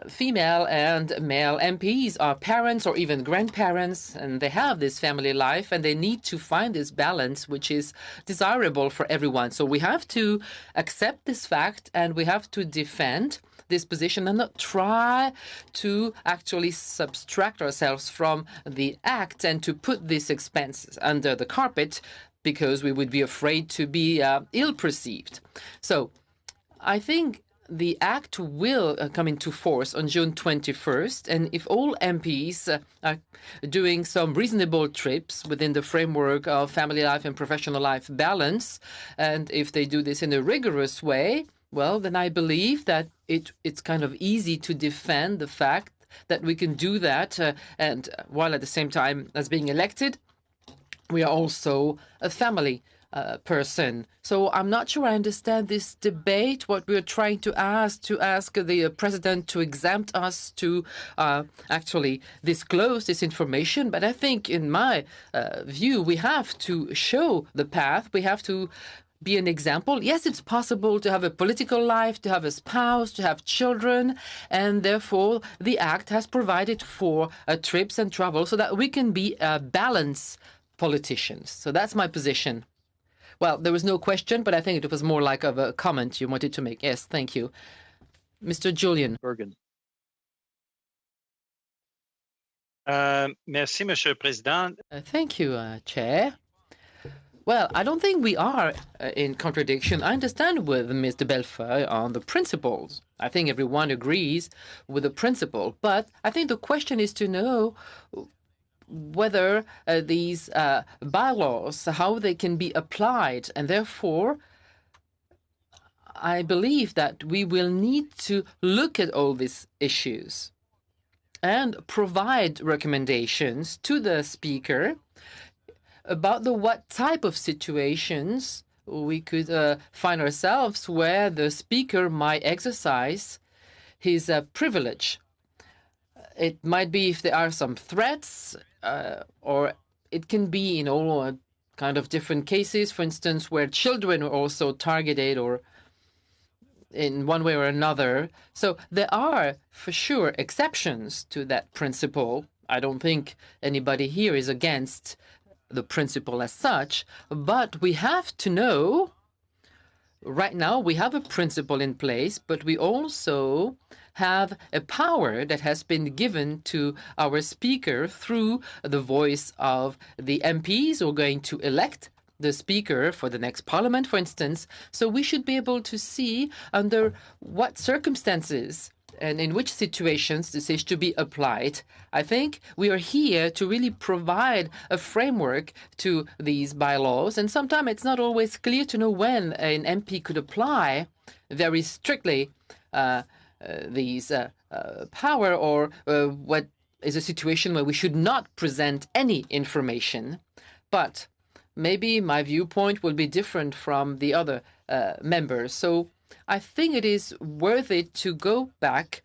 female and male MPs are parents or even grandparents, and they have this family life, and they need to find this balance, which is desirable for everyone. So we have to accept this fact, and we have to defend this position and not try to actually subtract ourselves from the act and to put these expenses under the carpet because we would be afraid to be ill-perceived. So I think the act will come into force on June 21st, and if all MPs are doing some reasonable trips within the framework of family life and professional life balance, and if they do this in a rigorous way, well, then I believe that it's kind of easy to defend the fact that we can do that, and while at the same time as being elected, we are also a family person. So I'm not sure I understand this debate, what we're trying to ask the president to exempt us to actually disclose this information. But I think in my view, we have to show the path. We have to be an example. Yes, it's possible to have a political life, to have a spouse, to have children, and therefore the Act has provided for trips and travel so that we can be balanced politicians. So that's my position. Well, there was no question, but I think it was more like of a comment you wanted to make. Yes, thank you. Mr. Julian. Bergen. Merci, Monsieur le Président. Thank you, Chair. Well, I don't think we are in contradiction. I understand with Mr. Belfort on the principles. I think everyone agrees with the principle. But I think the question is to know whether these bylaws, how they can be applied. And therefore, I believe that we will need to look at all these issues and provide recommendations to the Speaker about what type of situations we could find ourselves where the Speaker might exercise his privilege. It might be if there are some threats, or it can be in all kind of different cases, for instance, where children are also targeted or in one way or another. So there are, for sure, exceptions to that principle. I don't think anybody here is against the principle as such, but we have to know, right now we have a principle in place, but we also have a power that has been given to our Speaker through the voice of the MPs who are going to elect the Speaker for the next Parliament, for instance. So we should be able to see under what circumstances and in which situations this is to be applied. I think we are here to really provide a framework to these bylaws, and sometimes it's not always clear to know when an MP could apply very strictly these power, or what is a situation where we should not present any information. But maybe my viewpoint will be different from the other members. So I think it is worth it to go back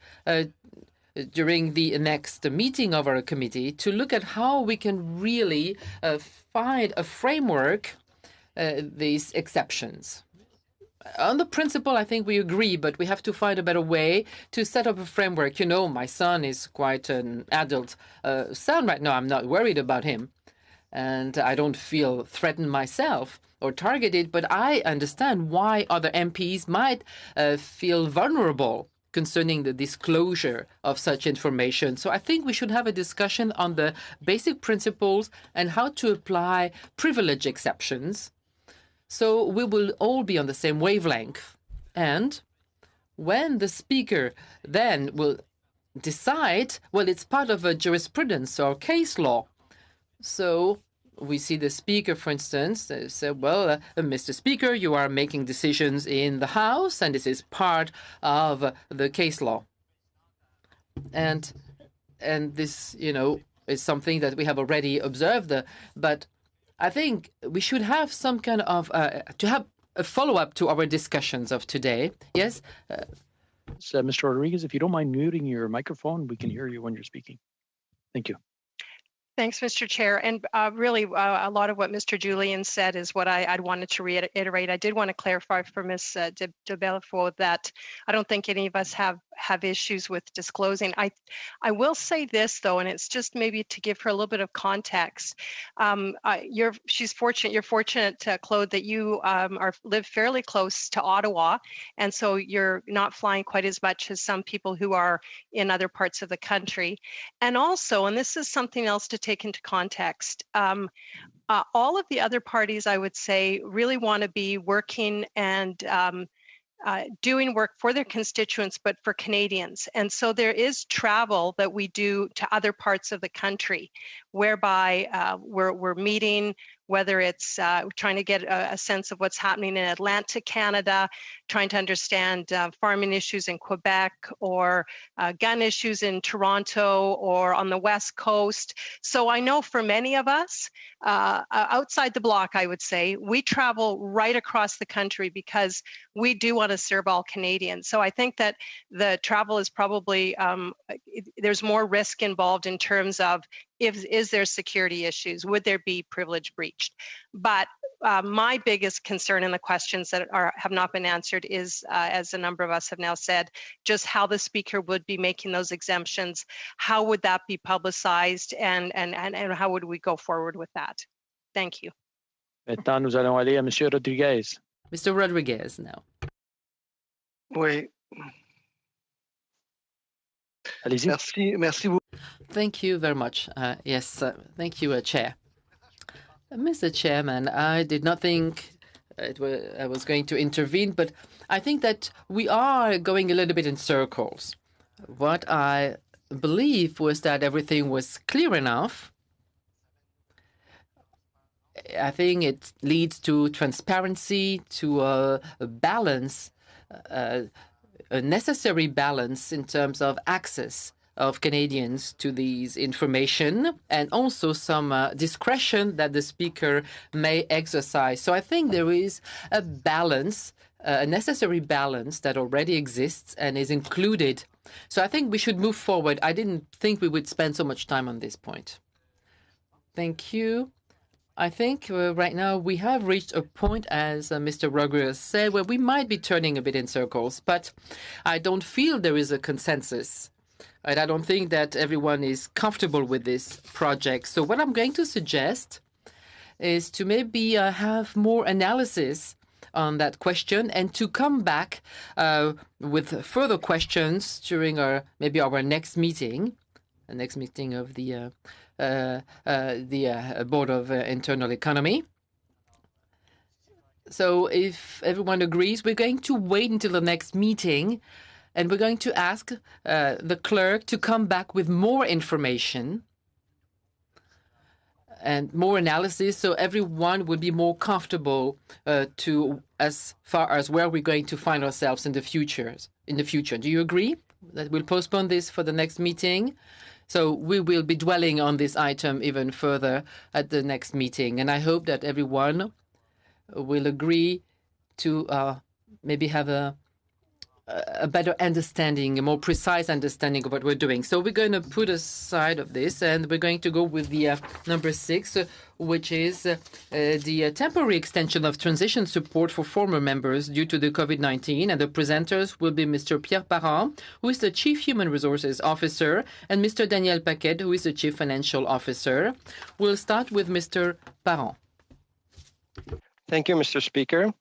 during the next meeting of our committee to look at how we can really find a framework, these exceptions. On the principle, I think we agree, but we have to find a better way to set up a framework. You know, my son is quite an adult son right now. I'm not worried about him, and I don't feel threatened myself or targeted, but I understand why other MPs might feel vulnerable concerning the disclosure of such information. So I think we should have a discussion on the basic principles and how to apply privilege exceptions, so we will all be on the same wavelength. And when the Speaker then will decide, well, it's part of a jurisprudence or case law. So we see the Speaker, for instance, say, well, Mr. Speaker, you are making decisions in the House, and this is part of the case law. And this, you know, is something that we have already observed, but I think we should have some kind of, to have a follow-up to our discussions of today. Yes? So, Mr. Rodriguez, if you don't mind muting your microphone, we can hear you when you're speaking. Thank you. Thanks, Mr. Chair. And really, a lot of what Mr. Julian said is what I'd wanted to reiterate. I did want to clarify for Ms. de Belfort that I don't think any of us have issues with disclosing. I will say this, though, and it's just maybe to give her a little bit of context. She's fortunate. You're fortunate, Claude, that you live fairly close to Ottawa, and so you're not flying quite as much as some people who are in other parts of the country. And also, and this is something else to take into context, all of the other parties, I would say, really want to be working and doing work for their constituents, but for Canadians. And so there is travel that we do to other parts of the country, whereby we're meeting, whether it's trying to get a sense of what's happening in Atlantic Canada, trying to understand farming issues in Quebec, or gun issues in Toronto or on the West Coast. So I know for many of us, outside the block, I would say, we travel right across the country because we do want to serve all Canadians. So I think that the travel is probably, there's more risk involved in terms of is there security issues? Would there be privilege breached? But my biggest concern in the questions that have not been answered is, as a number of us have now said, just how the speaker would be making those exemptions. How would that be publicized, and how would we go forward with that? Thank you. Maintenant, nous allons aller à Monsieur Rodriguez. Mr. Rodriguez now. Oui. Allez-y. Merci beaucoup. Thank you very much. Yes, thank you, Chair. Mr. Chairman, I did not think I was going to intervene, but I think that we are going a little bit in circles. What I believe was that everything was clear enough. I think it leads to transparency, to a balance, a necessary balance in terms of access of Canadians to these information, and also some discretion that the speaker may exercise. So I think there is a balance, a necessary balance that already exists and is included. So I think we should move forward. I didn't think we would spend so much time on this point. Thank you. I think right now we have reached a point, as Mr. Rodriguez said, where we might be turning a bit in circles, but I don't feel there is a consensus. And I don't think that everyone is comfortable with this project. So what I'm going to suggest is to maybe have more analysis on that question and to come back with further questions during maybe our next meeting, the next meeting of the Board of Internal Economy. So if everyone agrees, we're going to wait until the next meeting, and we're going to ask the clerk to come back with more information and more analysis, so everyone would be more comfortable as far as where we're going to find ourselves in the future. Do you agree that we'll postpone this for the next meeting? So we will be dwelling on this item even further at the next meeting, and I hope that everyone will agree to maybe have a better understanding, a more precise understanding of what we're doing. So we're going to put aside of this, and we're going to go with the number 6, which is the temporary extension of transition support for former members due to the COVID-19. And the presenters will be Mr. Pierre Parent, who is the Chief Human Resources Officer, and Mr. Daniel Paquet, who is the Chief Financial Officer. We'll start with Mr. Parent. Thank you, Mr. Speaker.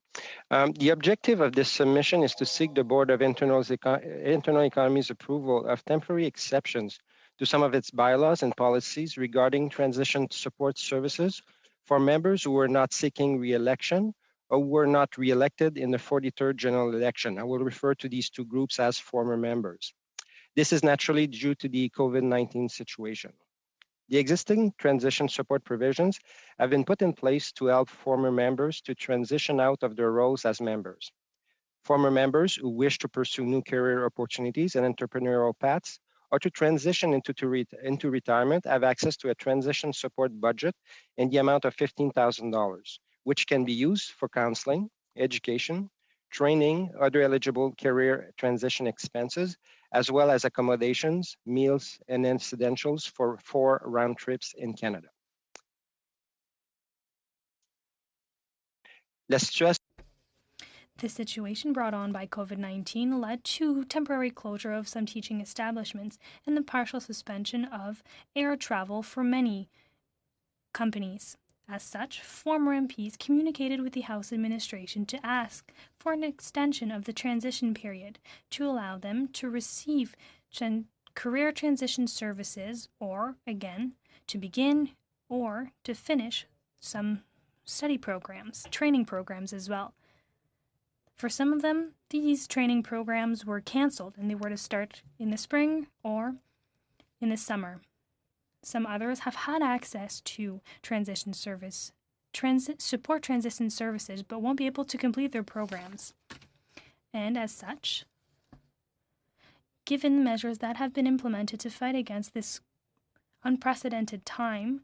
The objective of this submission is to seek the Board of Internal Economy's approval of temporary exceptions to some of its bylaws and policies regarding transition support services for members who were not seeking re-election or were not re-elected in the 43rd general election. I will refer to these two groups as former members. This is naturally due to the COVID-19 situation. The existing transition support provisions have been put in place to help former members to transition out of their roles as members. Former members who wish to pursue new career opportunities and entrepreneurial paths or to transition into retirement have access to a transition support budget in the amount of $15,000, which can be used for counseling, education, training, other eligible career transition expenses, as well as accommodations, meals, and incidentals for 4 round trips in Canada. La situation The situation brought on by COVID-19 led to temporary closure of some teaching establishments and the partial suspension of air travel for many companies. As such, former MPs communicated with the House administration to ask for an extension of the transition period to allow them to receive career transition services or, again, to begin or to finish some study programs, training programs as well. For some of them, these training programs were canceled and they were to start in the spring or in the summer. Some others have had access to support transition services, but won't be able to complete their programs. And as such, given the measures that have been implemented to fight against this unprecedented time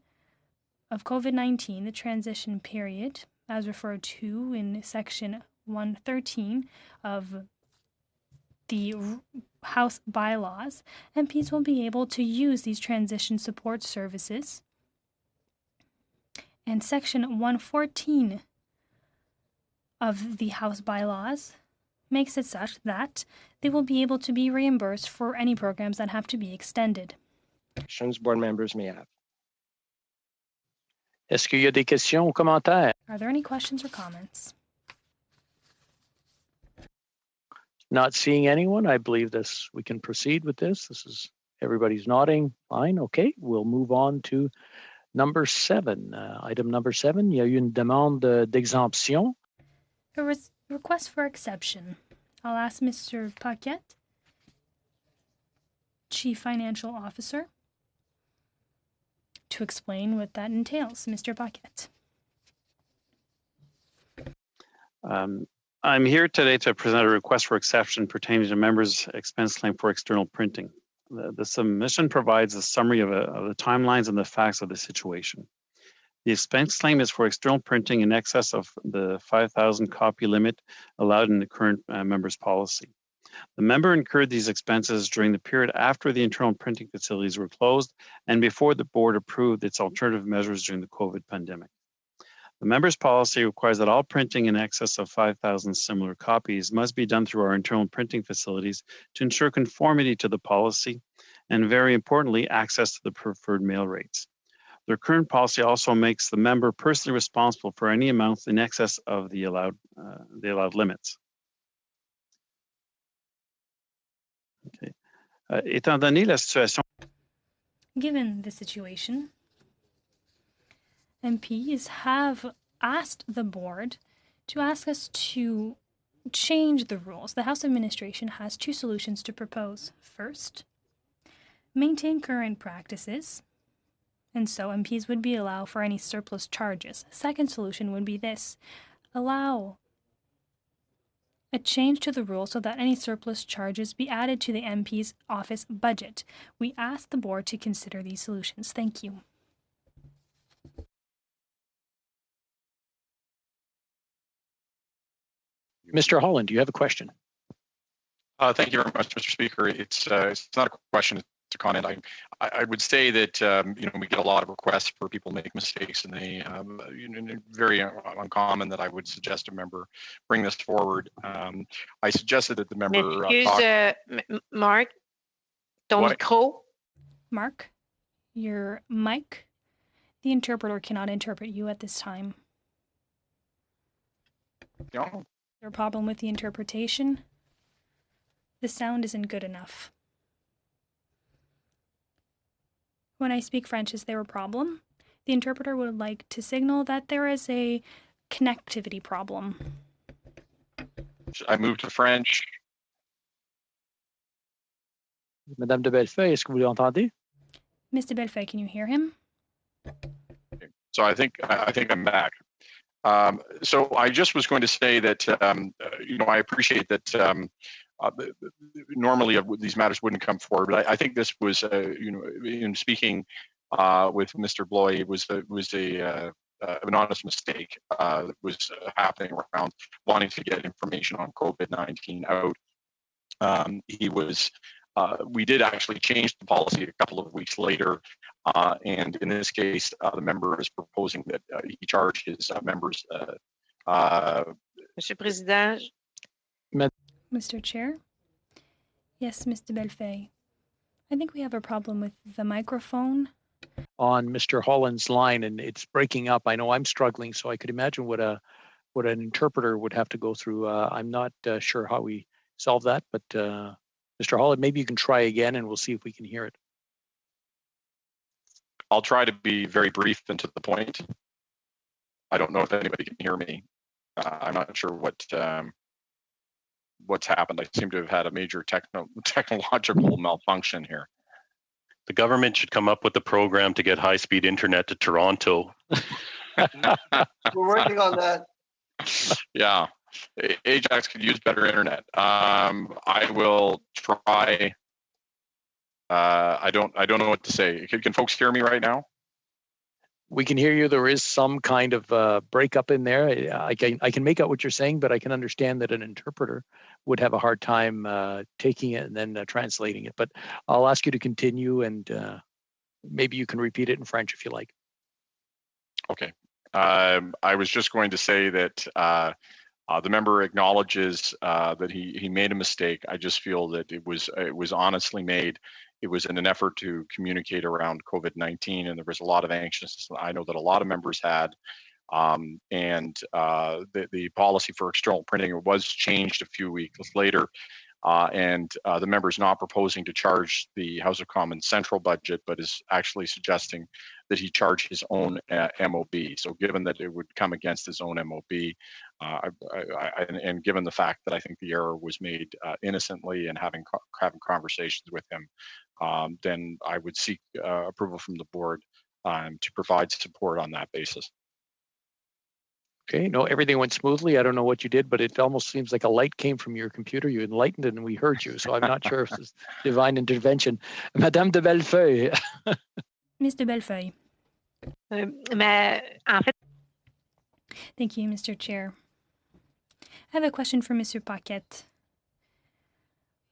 of COVID-19, the transition period, as referred to in Section 113 of the House bylaws, MPs will be able to use these transition support services. And Section 114 of the House bylaws makes it such that they will be able to be reimbursed for any programs that have to be extended. questions board members may have. Est-ce qu'il y a des questions ou commentaires? Are there any questions or comments? Not seeing anyone, I believe we can proceed with this. Everybody's nodding. Fine, okay. We'll move on to number 7. Item number 7, il y a eu une demande d'exemption. A request for exception. I'll ask Mr. Paquette, Chief Financial Officer, to explain what that entails. Mr. Paquette. I'm here today to present a request for exception pertaining to members' expense claim for external printing. The submission provides a summary of the timelines and the facts of the situation. The expense claim is for external printing in excess of the 5,000 copy limit allowed in the current member's policy. The member incurred these expenses during the period after the internal printing facilities were closed and before the board approved its alternative measures during the COVID pandemic. The member's policy requires that all printing in excess of 5,000 similar copies must be done through our internal printing facilities to ensure conformity to the policy and, very importantly, access to the preferred mail rates. Their current policy also makes the member personally responsible for any amounts in excess of the allowed limits. Okay. Étant donné la situation. Given the situation, MPs have asked the board to ask us to change the rules. The House administration has 2 solutions to propose. First, maintain current practices, and so MPs would be allowed for any surplus charges. Second solution would be this: allow a change to the rule so that any surplus charges be added to the MP's office budget. We ask the board to consider these solutions. Thank you. Mr. Holland, do you have a question? Thank you very much, Mr. Speaker. It's not a question, it's a comment. I would say that we get a lot of requests for people to make mistakes, and they very uncommon that I would suggest a member bring this forward. I suggested that the member Mark, ton micro. Mark, your mic. The interpreter cannot interpret you at this time. No. Is there a problem with the interpretation? The sound isn't good enough. When I speak French, is there a problem? The interpreter would like to signal that there is a connectivity problem. I move to French. Madame de Bellefeuille, est-ce que vous l'entendez? Ms. de Bellefeuille, can you hear him? So I think I'm back. So I just was going to say that I appreciate that normally these matters wouldn't come forward, but I think this was in speaking with Mr. BOIE was an honest mistake that was happening around wanting to get information on COVID-19 out. He was we did actually change the policy a couple of weeks later, and in this case, the member is proposing that he charge his members. Monsieur Président. Mr. Chair? Yes, Mr. Bellefeuille. I think we have a problem with the microphone. On Mr. Holland's line, and it's breaking up. I know I'm struggling, so I could imagine what an interpreter would have to go through. I'm not sure how we solve that, but Mr. Holland, maybe you can try again, and we'll see if we can hear it. I'll try to be very brief and to the point. I don't know if anybody can hear me. I'm not sure what's happened. I seem to have had a major technological malfunction here. The government should come up with a program to get high-speed internet to Toronto. We're working on that. Yeah, Ajax could use better internet. I will try. I don't know what to say. Can folks hear me right now? We can hear you. There is some kind of breakup in there. I can make out what you're saying, but I can understand that an interpreter would have a hard time taking it and then translating it. But I'll ask you to continue, and maybe you can repeat it in French if you like. Okay. I was just going to say that the member acknowledges that he made a mistake. I just feel that it was honestly made. It was in an effort to communicate around COVID-19, and there was a lot of anxiousness I know that a lot of members had. The policy for external printing was changed a few weeks later, and the member is not proposing to charge the House of Commons central budget, but is actually suggesting that he charge his own MOB. So given that it would come against his own MOB, and given the fact that I think the error was made innocently, and having conversations with him, then I would seek approval from the board to provide support on that basis. Okay, no, everything went smoothly. I don't know what you did, but it almost seems like a light came from your computer. You enlightened it and we heard you. So I'm not sure if it's divine intervention. Madame de Bellefeuille. Mr. Bellefeuille. Thank you, Mr. Chair. I have a question for Mr. Paquette.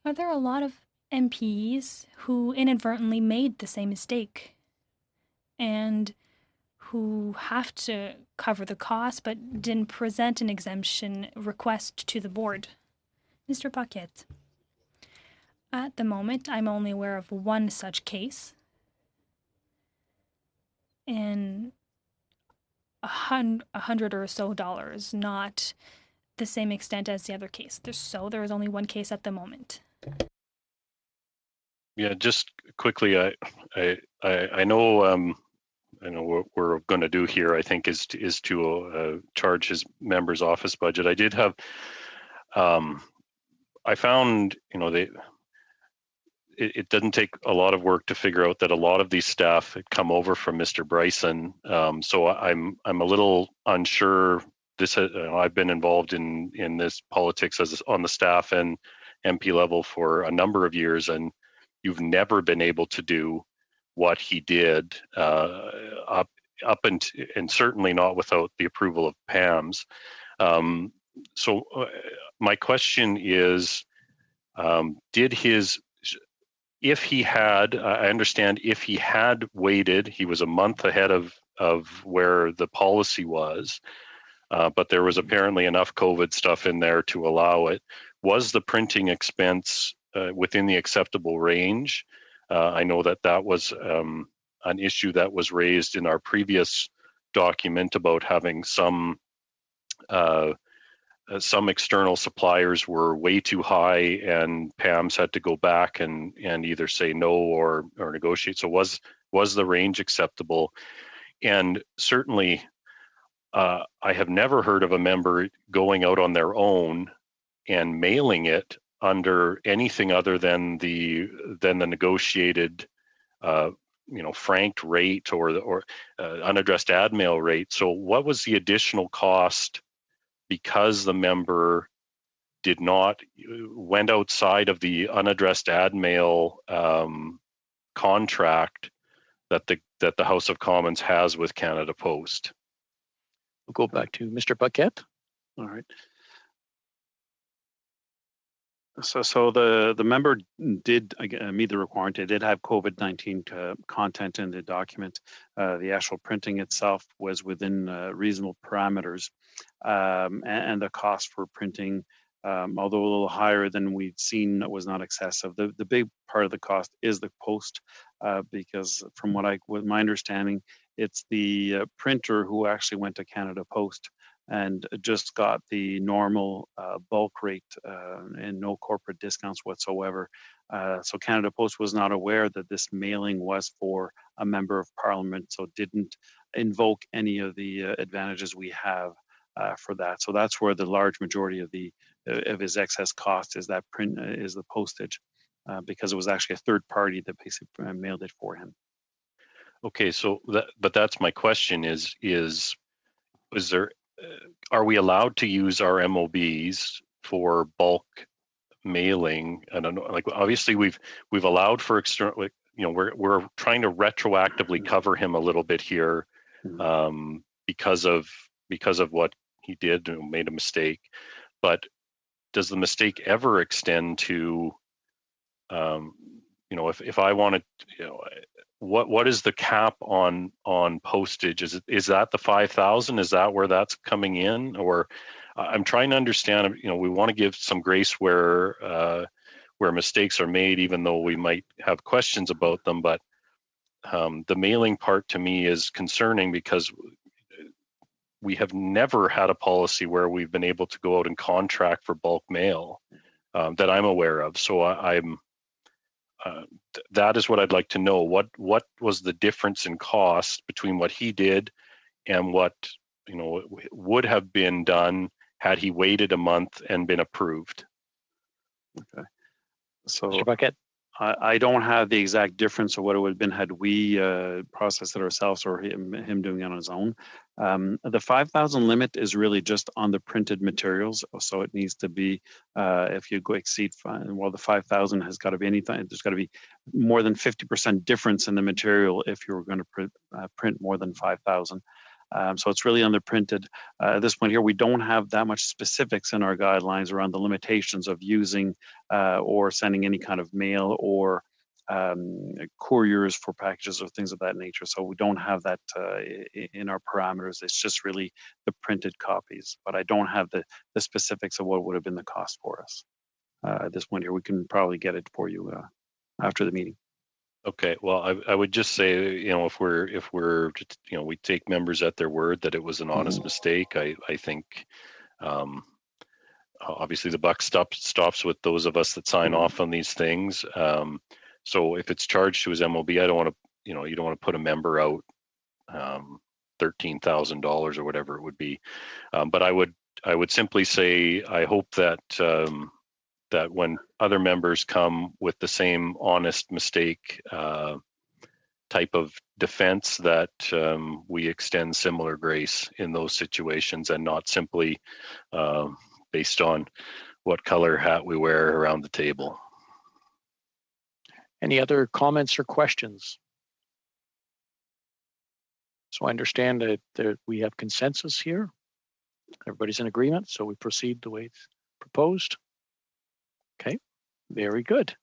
Are there a lot of MPs who inadvertently made the same mistake and who have to cover the cost but didn't present an exemption request to the board? Mr. Paquette. At the moment, I'm only aware of one such case in $100 or so, not the same extent as the other case. There is only one case at the moment. Yeah, just quickly, I know what we're going to do here, I think, is to charge his member's office budget. I did have, I found, it doesn't take a lot of work to figure out that a lot of these staff had come over from Mr. Bryson. So I'm a little unsure. I've been involved in this politics on the staff and MP level for a number of years, and you've never been able to do what he did up and certainly not without the approval of PAMS. So my question is, if he had, I understand if he had waited, he was a month ahead of where the policy was, but there was apparently enough COVID stuff in there to allow it. Was the printing expense within the acceptable range? I know that was an issue that was raised in our previous document about having some external suppliers were way too high, and PAMS had to go back and either say no or negotiate. So was the range acceptable? And certainly, I have never heard of a member going out on their own and mailing it under anything other than the negotiated franked rate or unaddressed ad mail rate. So what was the additional cost because the member went outside of the unaddressed ad mail contract that the House of Commons has with Canada Post? We'll go back to Mr. Paquette. All right. So the member did meet the requirement. It did have COVID-19 content in the document. The actual printing itself was within reasonable parameters, and the cost for printing, although a little higher than we'd seen, was not excessive. The big part of the cost is the post, because from with my understanding, it's the printer who actually went to Canada Post and just got the normal bulk rate and no corporate discounts whatsoever. So Canada Post was not aware that this mailing was for a member of parliament, so didn't invoke any of the advantages we have for that. So that's where the large majority of his excess cost is, that print is the postage, because it was actually a third party that basically mailed it for him. Okay, so but that's my question: is there? Are we allowed to use our MOBs for bulk mailing? I don't know. Like, obviously, we've allowed for external. Like, we're trying to retroactively cover him a little bit here, because of what he did and made a mistake. But does the mistake ever extend to, if I wanted, what is the cap on postage? Is that the 5,000? Is that where that's coming in? Or I'm trying to understand. We want to give some grace where mistakes are made, even though we might have questions about them. But the mailing part to me is concerning, because we have never had a policy where we've been able to go out and contract for bulk mail that I'm aware of. So that is what I'd like to know. What was the difference in cost between what he did and what would have been done had he waited a month and been approved? Okay. So Mr. Bucket? I don't have the exact difference of what it would have been had we processed it ourselves or him doing it on his own. The 5,000 limit is really just on the printed materials, so it needs to be, if you go exceed, well, the 5,000 has got to be anything. There's got to be more than 50% difference in the material if you're going to print more than 5,000. So it's really on the printed. At this point here, we don't have that much specifics in our guidelines around the limitations of using or sending any kind of mail or couriers for packages or things of that nature. So we don't have that in our parameters. It's just really the printed copies. But I don't have the specifics of what would have been the cost for us. At this point here, we can probably get it for you after the meeting. Okay, well, I would just say, if we're we take members at their word that it was an honest mistake. I think, obviously the buck stops with those of us that sign off on these things. So if it's charged to his MOB, I don't want to, you don't want to put a member out $13,000 or whatever it would be. But I would simply say, I hope that that when other members come with the same honest mistake type of defense, that we extend similar grace in those situations, and not simply based on what color hat we wear around the table. Any other comments or questions? So I understand that we have consensus here. Everybody's in agreement, so we proceed the way it's proposed. Okay, very good.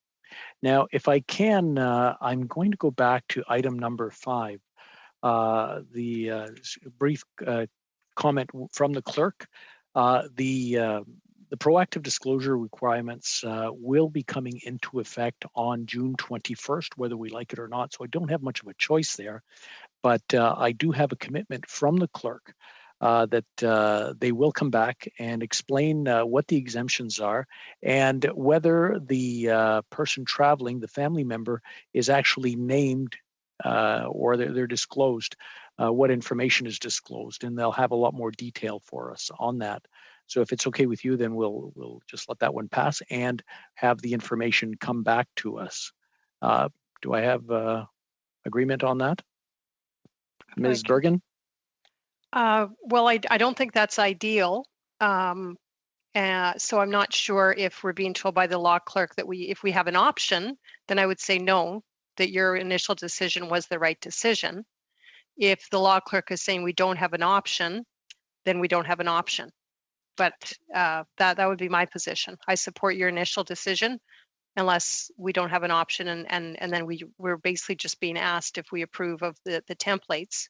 Now, if I can, I'm going to go back to item number 5. The brief comment from the clerk. The proactive disclosure requirements will be coming into effect on June 21st, whether we like it or not. So I don't have much of a choice there, but I do have a commitment from the clerk that they will come back and explain what the exemptions are, and whether the person traveling, the family member, is actually named or they're disclosed, what information is disclosed, and they'll have a lot more detail for us on that. So if it's okay with you, then we'll just let that one pass and have the information come back to us. Do I have agreement on that? Ms. Bergen? Well, I don't think that's ideal. So I'm not sure if we're being told by the law clerk that if we have an option, then I would say no, that your initial decision was the right decision. If the law clerk is saying we don't have an option, then we don't have an option. But that would be my position. I support your initial decision, unless we don't have an option, and then we're basically just being asked if we approve of the templates,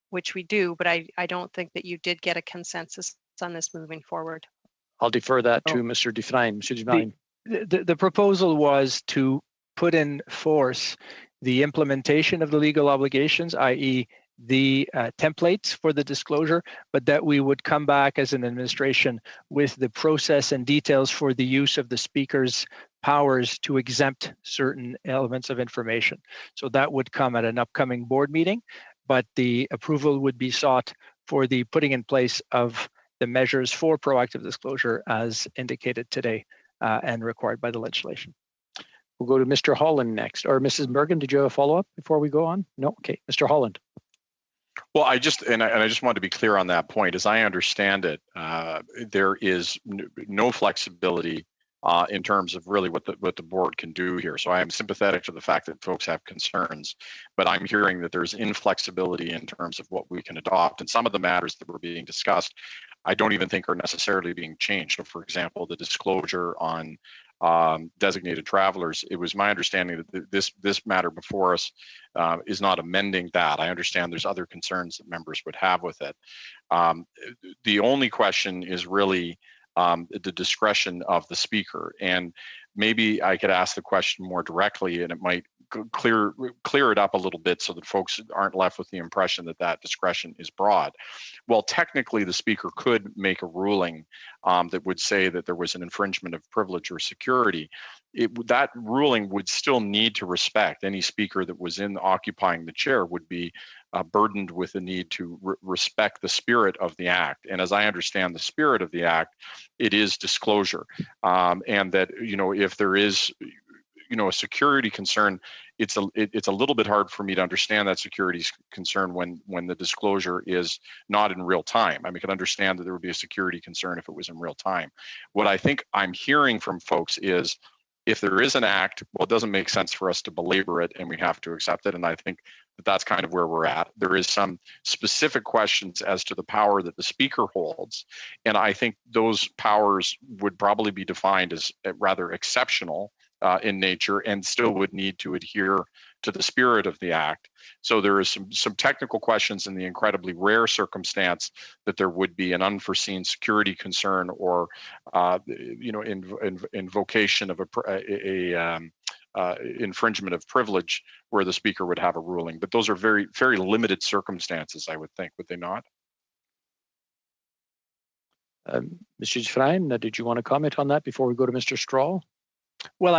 which we do. But I don't think that you did get a consensus on this moving forward. I'll defer that to Mr. Dufresne. Mr. Dufresne. The proposal was to put in force the implementation of the legal obligations, i.e. the templates for the disclosure, but that we would come back as an administration with the process and details for the use of the speaker's powers to exempt certain elements of information. So that would come at an upcoming board meeting, but the approval would be sought for the putting in place of the measures for proactive disclosure as indicated today and required by the legislation. We'll go to Mr. Holland next. Or Mrs. Bergen, did you have a follow-up before we go on? No? Okay, Mr. Holland. Well, I just wanted to be clear on that point. As I understand it, there is no flexibility in terms of really what the board can do here. So I am sympathetic to the fact that folks have concerns, but I'm hearing that there's inflexibility in terms of what we can adopt. And some of the matters that were being discussed, I don't even think are necessarily being changed. So for example, the disclosure on designated travelers, it was my understanding that this matter before us is not amending that. I understand there's other concerns that members would have with it. The only question is really the discretion of the speaker, and maybe I could ask the question more directly, and it might clear it up a little bit so that folks aren't left with the impression that that discretion is broad. Well, technically, the speaker could make a ruling that would say that there was an infringement of privilege or security. That ruling would still need to respect any speaker that was occupying the chair would be burdened with the need to respect the spirit of the act. And as I understand the spirit of the act, it is disclosure, and that if there is a security concern, it's a little bit hard for me to understand that security concern when the disclosure is not in real time. I mean, I can understand that there would be a security concern if it was in real time. What I think I'm hearing from folks is, if there is an act, well, it doesn't make sense for us to belabor it, and we have to accept it. And I think that that's kind of where we're at. There is some specific questions as to the power that the speaker holds, and I think those powers would probably be defined as rather exceptional in nature, and still would need to adhere to the spirit of the act. So there is some technical questions in the incredibly rare circumstance that there would be an unforeseen security concern or invocation of a infringement of privilege where the speaker would have a ruling. But those are very, very limited circumstances, I would think, would they not? Mr. Dufresne, did you want to comment on that before we go to Mr. Strahl? Well,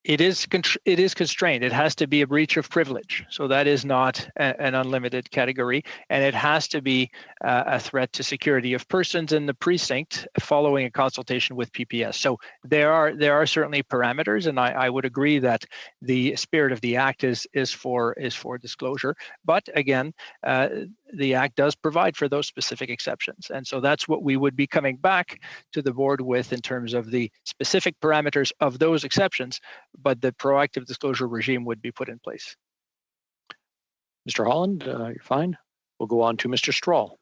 it is constrained. It has to be a breach of privilege. So that is not an unlimited category. And it has to be a threat to security of persons in the precinct following a consultation with PPS. So there are certainly parameters, and I would agree that the spirit of the act is for disclosure. But again, the act does provide for those specific exceptions. And so that's what we would be coming back to the board with in terms of the specific parameters of those exceptions, but the proactive disclosure regime would be put in place. Mr. Holland, you're fine. We'll go on to Mr. Strahl.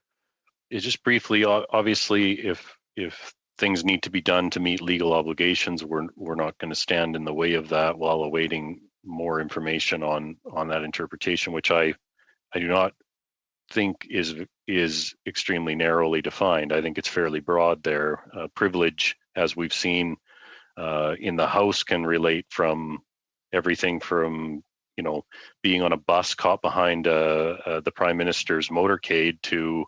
Yeah, just briefly, obviously, if things need to be done to meet legal obligations, we're not going to stand in the way of that while awaiting more information on that interpretation, which I do not think is extremely narrowly defined. I think it's fairly broad there. Privilege, as we've seen in the House, can relate from everything from being on a bus caught behind the Prime Minister's motorcade to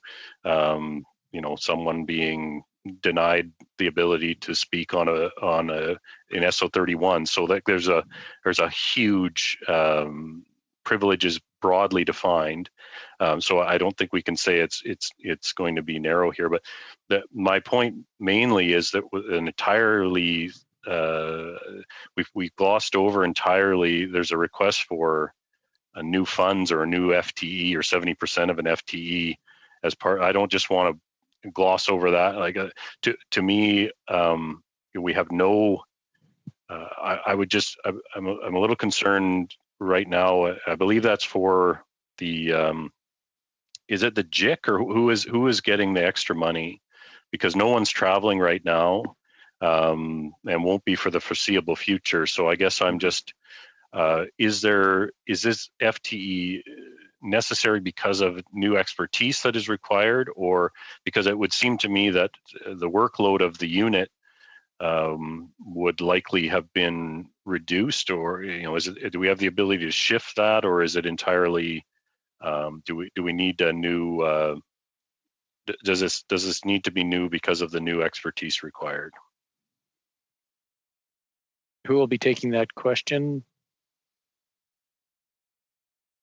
someone being denied the ability to speak on an SO31. So that there's a huge privilege is broadly defined. So I don't think we can say it's going to be narrow here. But my point mainly is that with an entirely we glossed over entirely. There's a request for a new funds or a new FTE or 70% of an FTE as part. I don't just want to gloss over that. Like to me, we have no. I'm a little concerned right now. I believe that's for the is it the JIC or who is getting the extra money? Because no one's traveling right now, and won't be for the foreseeable future. So I guess I'm just, is this FTE necessary because of new expertise that is required, or because it would seem to me that the workload of the unit would likely have been reduced, or do we have the ability to shift that, or is it entirely do we need a new does this need to be new because of the new expertise required? Who will be taking that question?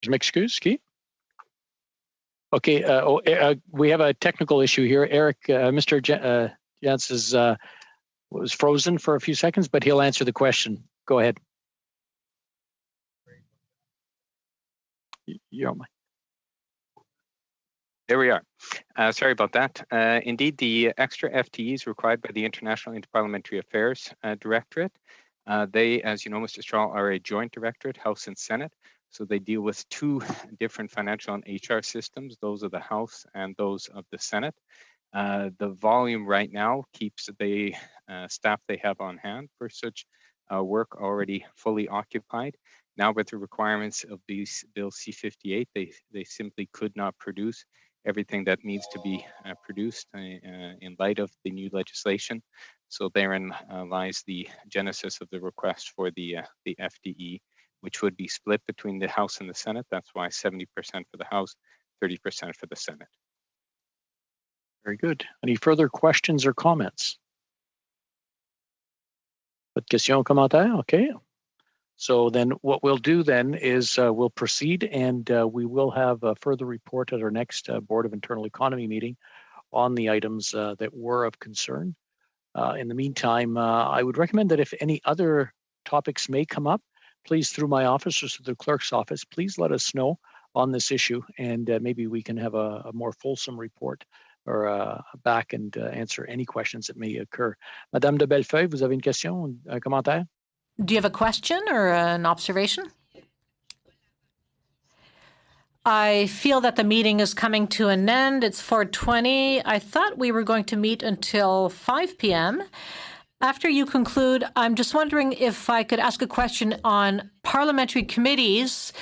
Je m'excuse, qui? Okay, we have a technical issue here. Eric, Mr. Jans was frozen for a few seconds, but he'll answer the question. Go ahead. You're on. There we are. Sorry about that. Indeed, the extra FTEs required by the International Interparliamentary Affairs Directorate, they, as you know, Mr. Strahl, are a joint directorate, House and Senate. So they deal with two different financial and HR systems, those of the House and those of the Senate. The volume right now keeps the staff they have on hand for such work already fully occupied. Now with the requirements of these Bill C-58, they simply could not produce everything that needs to be produced in light of the new legislation. So therein lies the genesis of the request for the FTE, which would be split between the House and the Senate. That's why 70% for the House, 30% for the Senate. Very good. Any further questions or comments? Pas de questions, commentaires? Okay. So then what we'll do then is we'll proceed, and we will have a further report at our next Board of Internal Economy meeting on the items that were of concern. In the meantime, I would recommend that if any other topics may come up, please, through my office or through the clerk's office, please let us know on this issue, and maybe we can have a more fulsome report or back and answer any questions that may occur. Madame de Bellefeuille, vous avez une question, un commentaire? Do you have a question or an observation? I feel that the meeting is coming to an end. It's 4:20. I thought we were going to meet until 5 p.m. After you conclude, I'm just wondering if I could ask a question on parliamentary committees,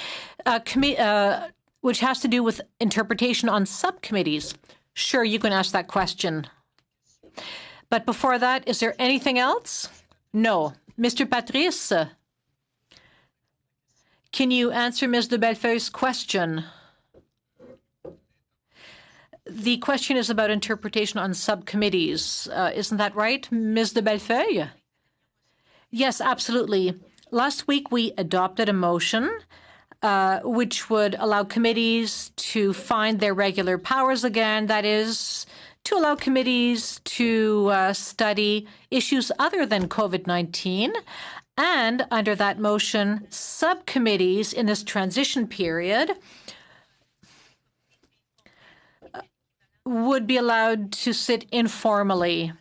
which has to do with interpretation on subcommittees. Sure, you can ask that question. But before that, is there anything else? No. Mr. Patrice, can you answer Ms. de Bellefeuille's question? The question is about interpretation on subcommittees. Isn't that right, Ms. de Bellefeuille? Yes, absolutely. Last week, we adopted a motion which would allow committees to find their regular powers again. That is, to allow committees to study issues other than COVID-19. And under that motion, subcommittees in this transition period would be allowed to sit informally.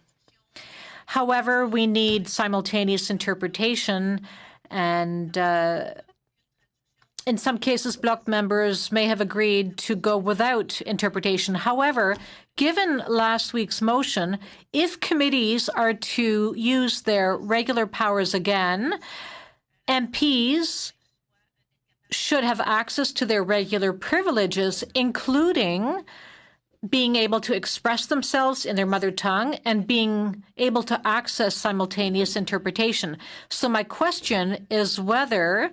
However, we need simultaneous interpretation, and in some cases, bloc members may have agreed to go without interpretation. However, given last week's motion, if committees are to use their regular powers again, MPs should have access to their regular privileges, including being able to express themselves in their mother tongue and being able to access simultaneous interpretation. So my question is whether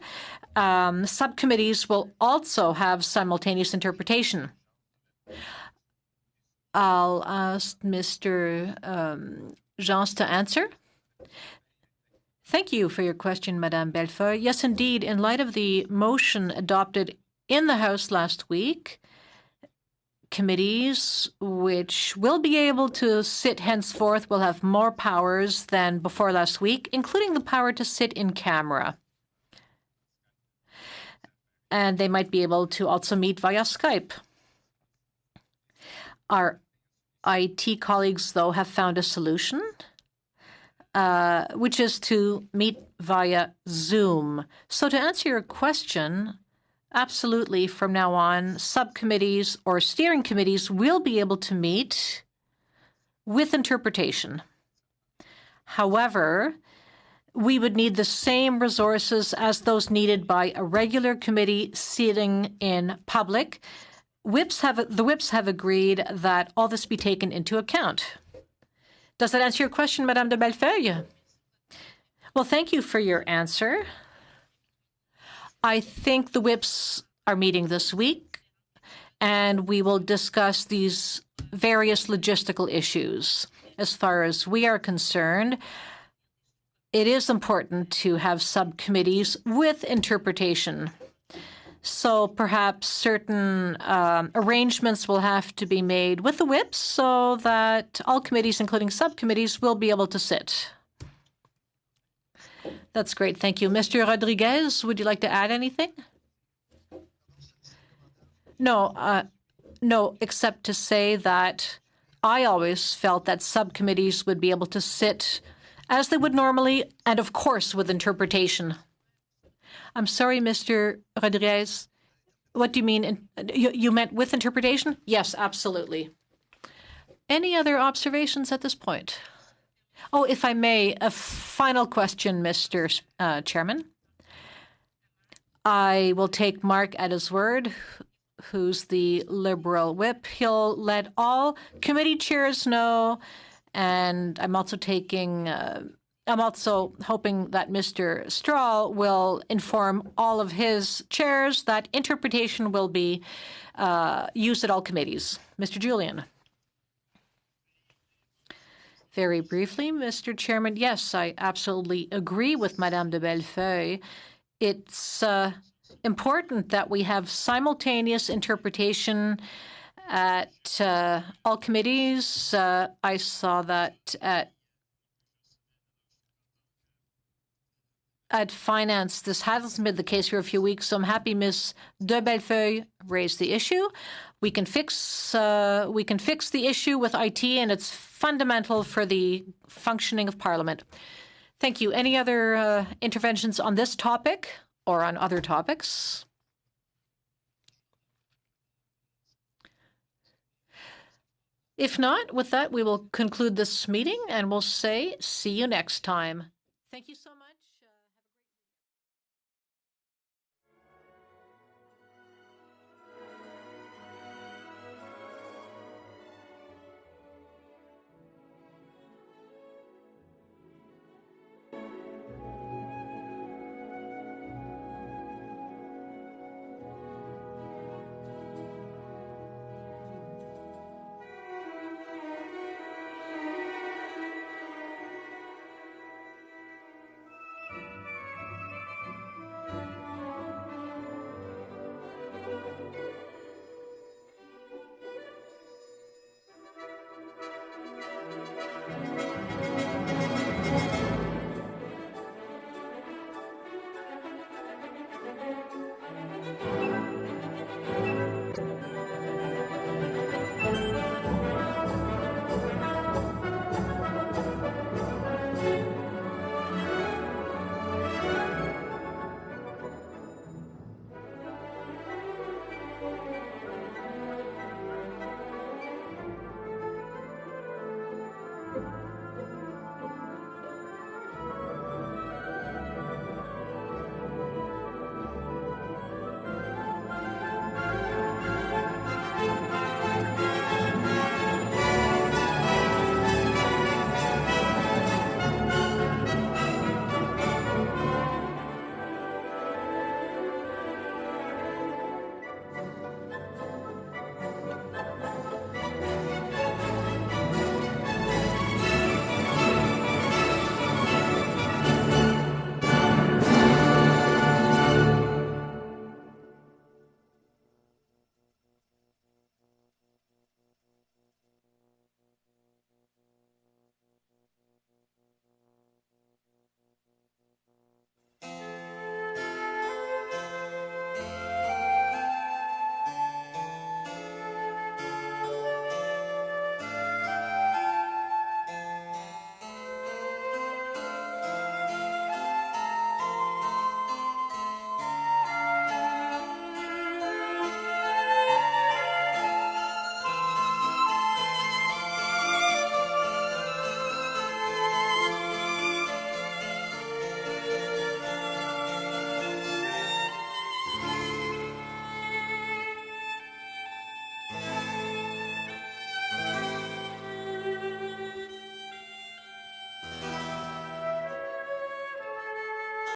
subcommittees will also have simultaneous interpretation. I'll ask Mr. Jans to answer. Thank you for your question, Madame Bellefeuille. Yes, indeed, in light of the motion adopted in the House last week, committees which will be able to sit henceforth will have more powers than before last week, including the power to sit in camera. And they might be able to also meet via Skype. Our IT colleagues, though, have found a solution, which is to meet via Zoom. So to answer your question, Absolutely, from now on, subcommittees or steering committees will be able to meet with interpretation. However, we would need the same resources as those needed by a regular committee sitting in public. The whips have agreed that all this be taken into account. Does that answer your question, Madame de Bellefeuille? Well, thank you for your answer. I think the whips are meeting this week, and we will discuss these various logistical issues. As far as we are concerned, it is important to have subcommittees with interpretation. So perhaps certain arrangements will have to be made with the whips so that all committees, including subcommittees, will be able to sit. That's great. Thank you. Mr. Rodriguez, would you like to add anything? No, except to say that I always felt that subcommittees would be able to sit as they would normally, and of course with interpretation. I'm sorry, Mr. Rodriguez. What do you mean? You meant with interpretation? Yes, absolutely. Any other observations at this point? Oh, if I may, a final question, Mr. Chairman. I will take Mark at his word, who's the Liberal whip. He'll let all committee chairs know, and I'm also hoping that Mr. Strahl will inform all of his chairs that interpretation will be used at all committees. Mr. Julian. Very briefly, Mr. Chairman, yes, I absolutely agree with Madame de Bellefeuille. It's important that we have simultaneous interpretation at all committees. I saw that at Finance. This hasn't been the case for a few weeks, so I'm happy Ms. de Bellefeuille raised the issue. We can fix the issue with IT, and it's fundamental for the functioning of Parliament. Thank you. Any other interventions on this topic or on other topics? If not, with that, we will conclude this meeting and we'll say see you next time. Thank you so much.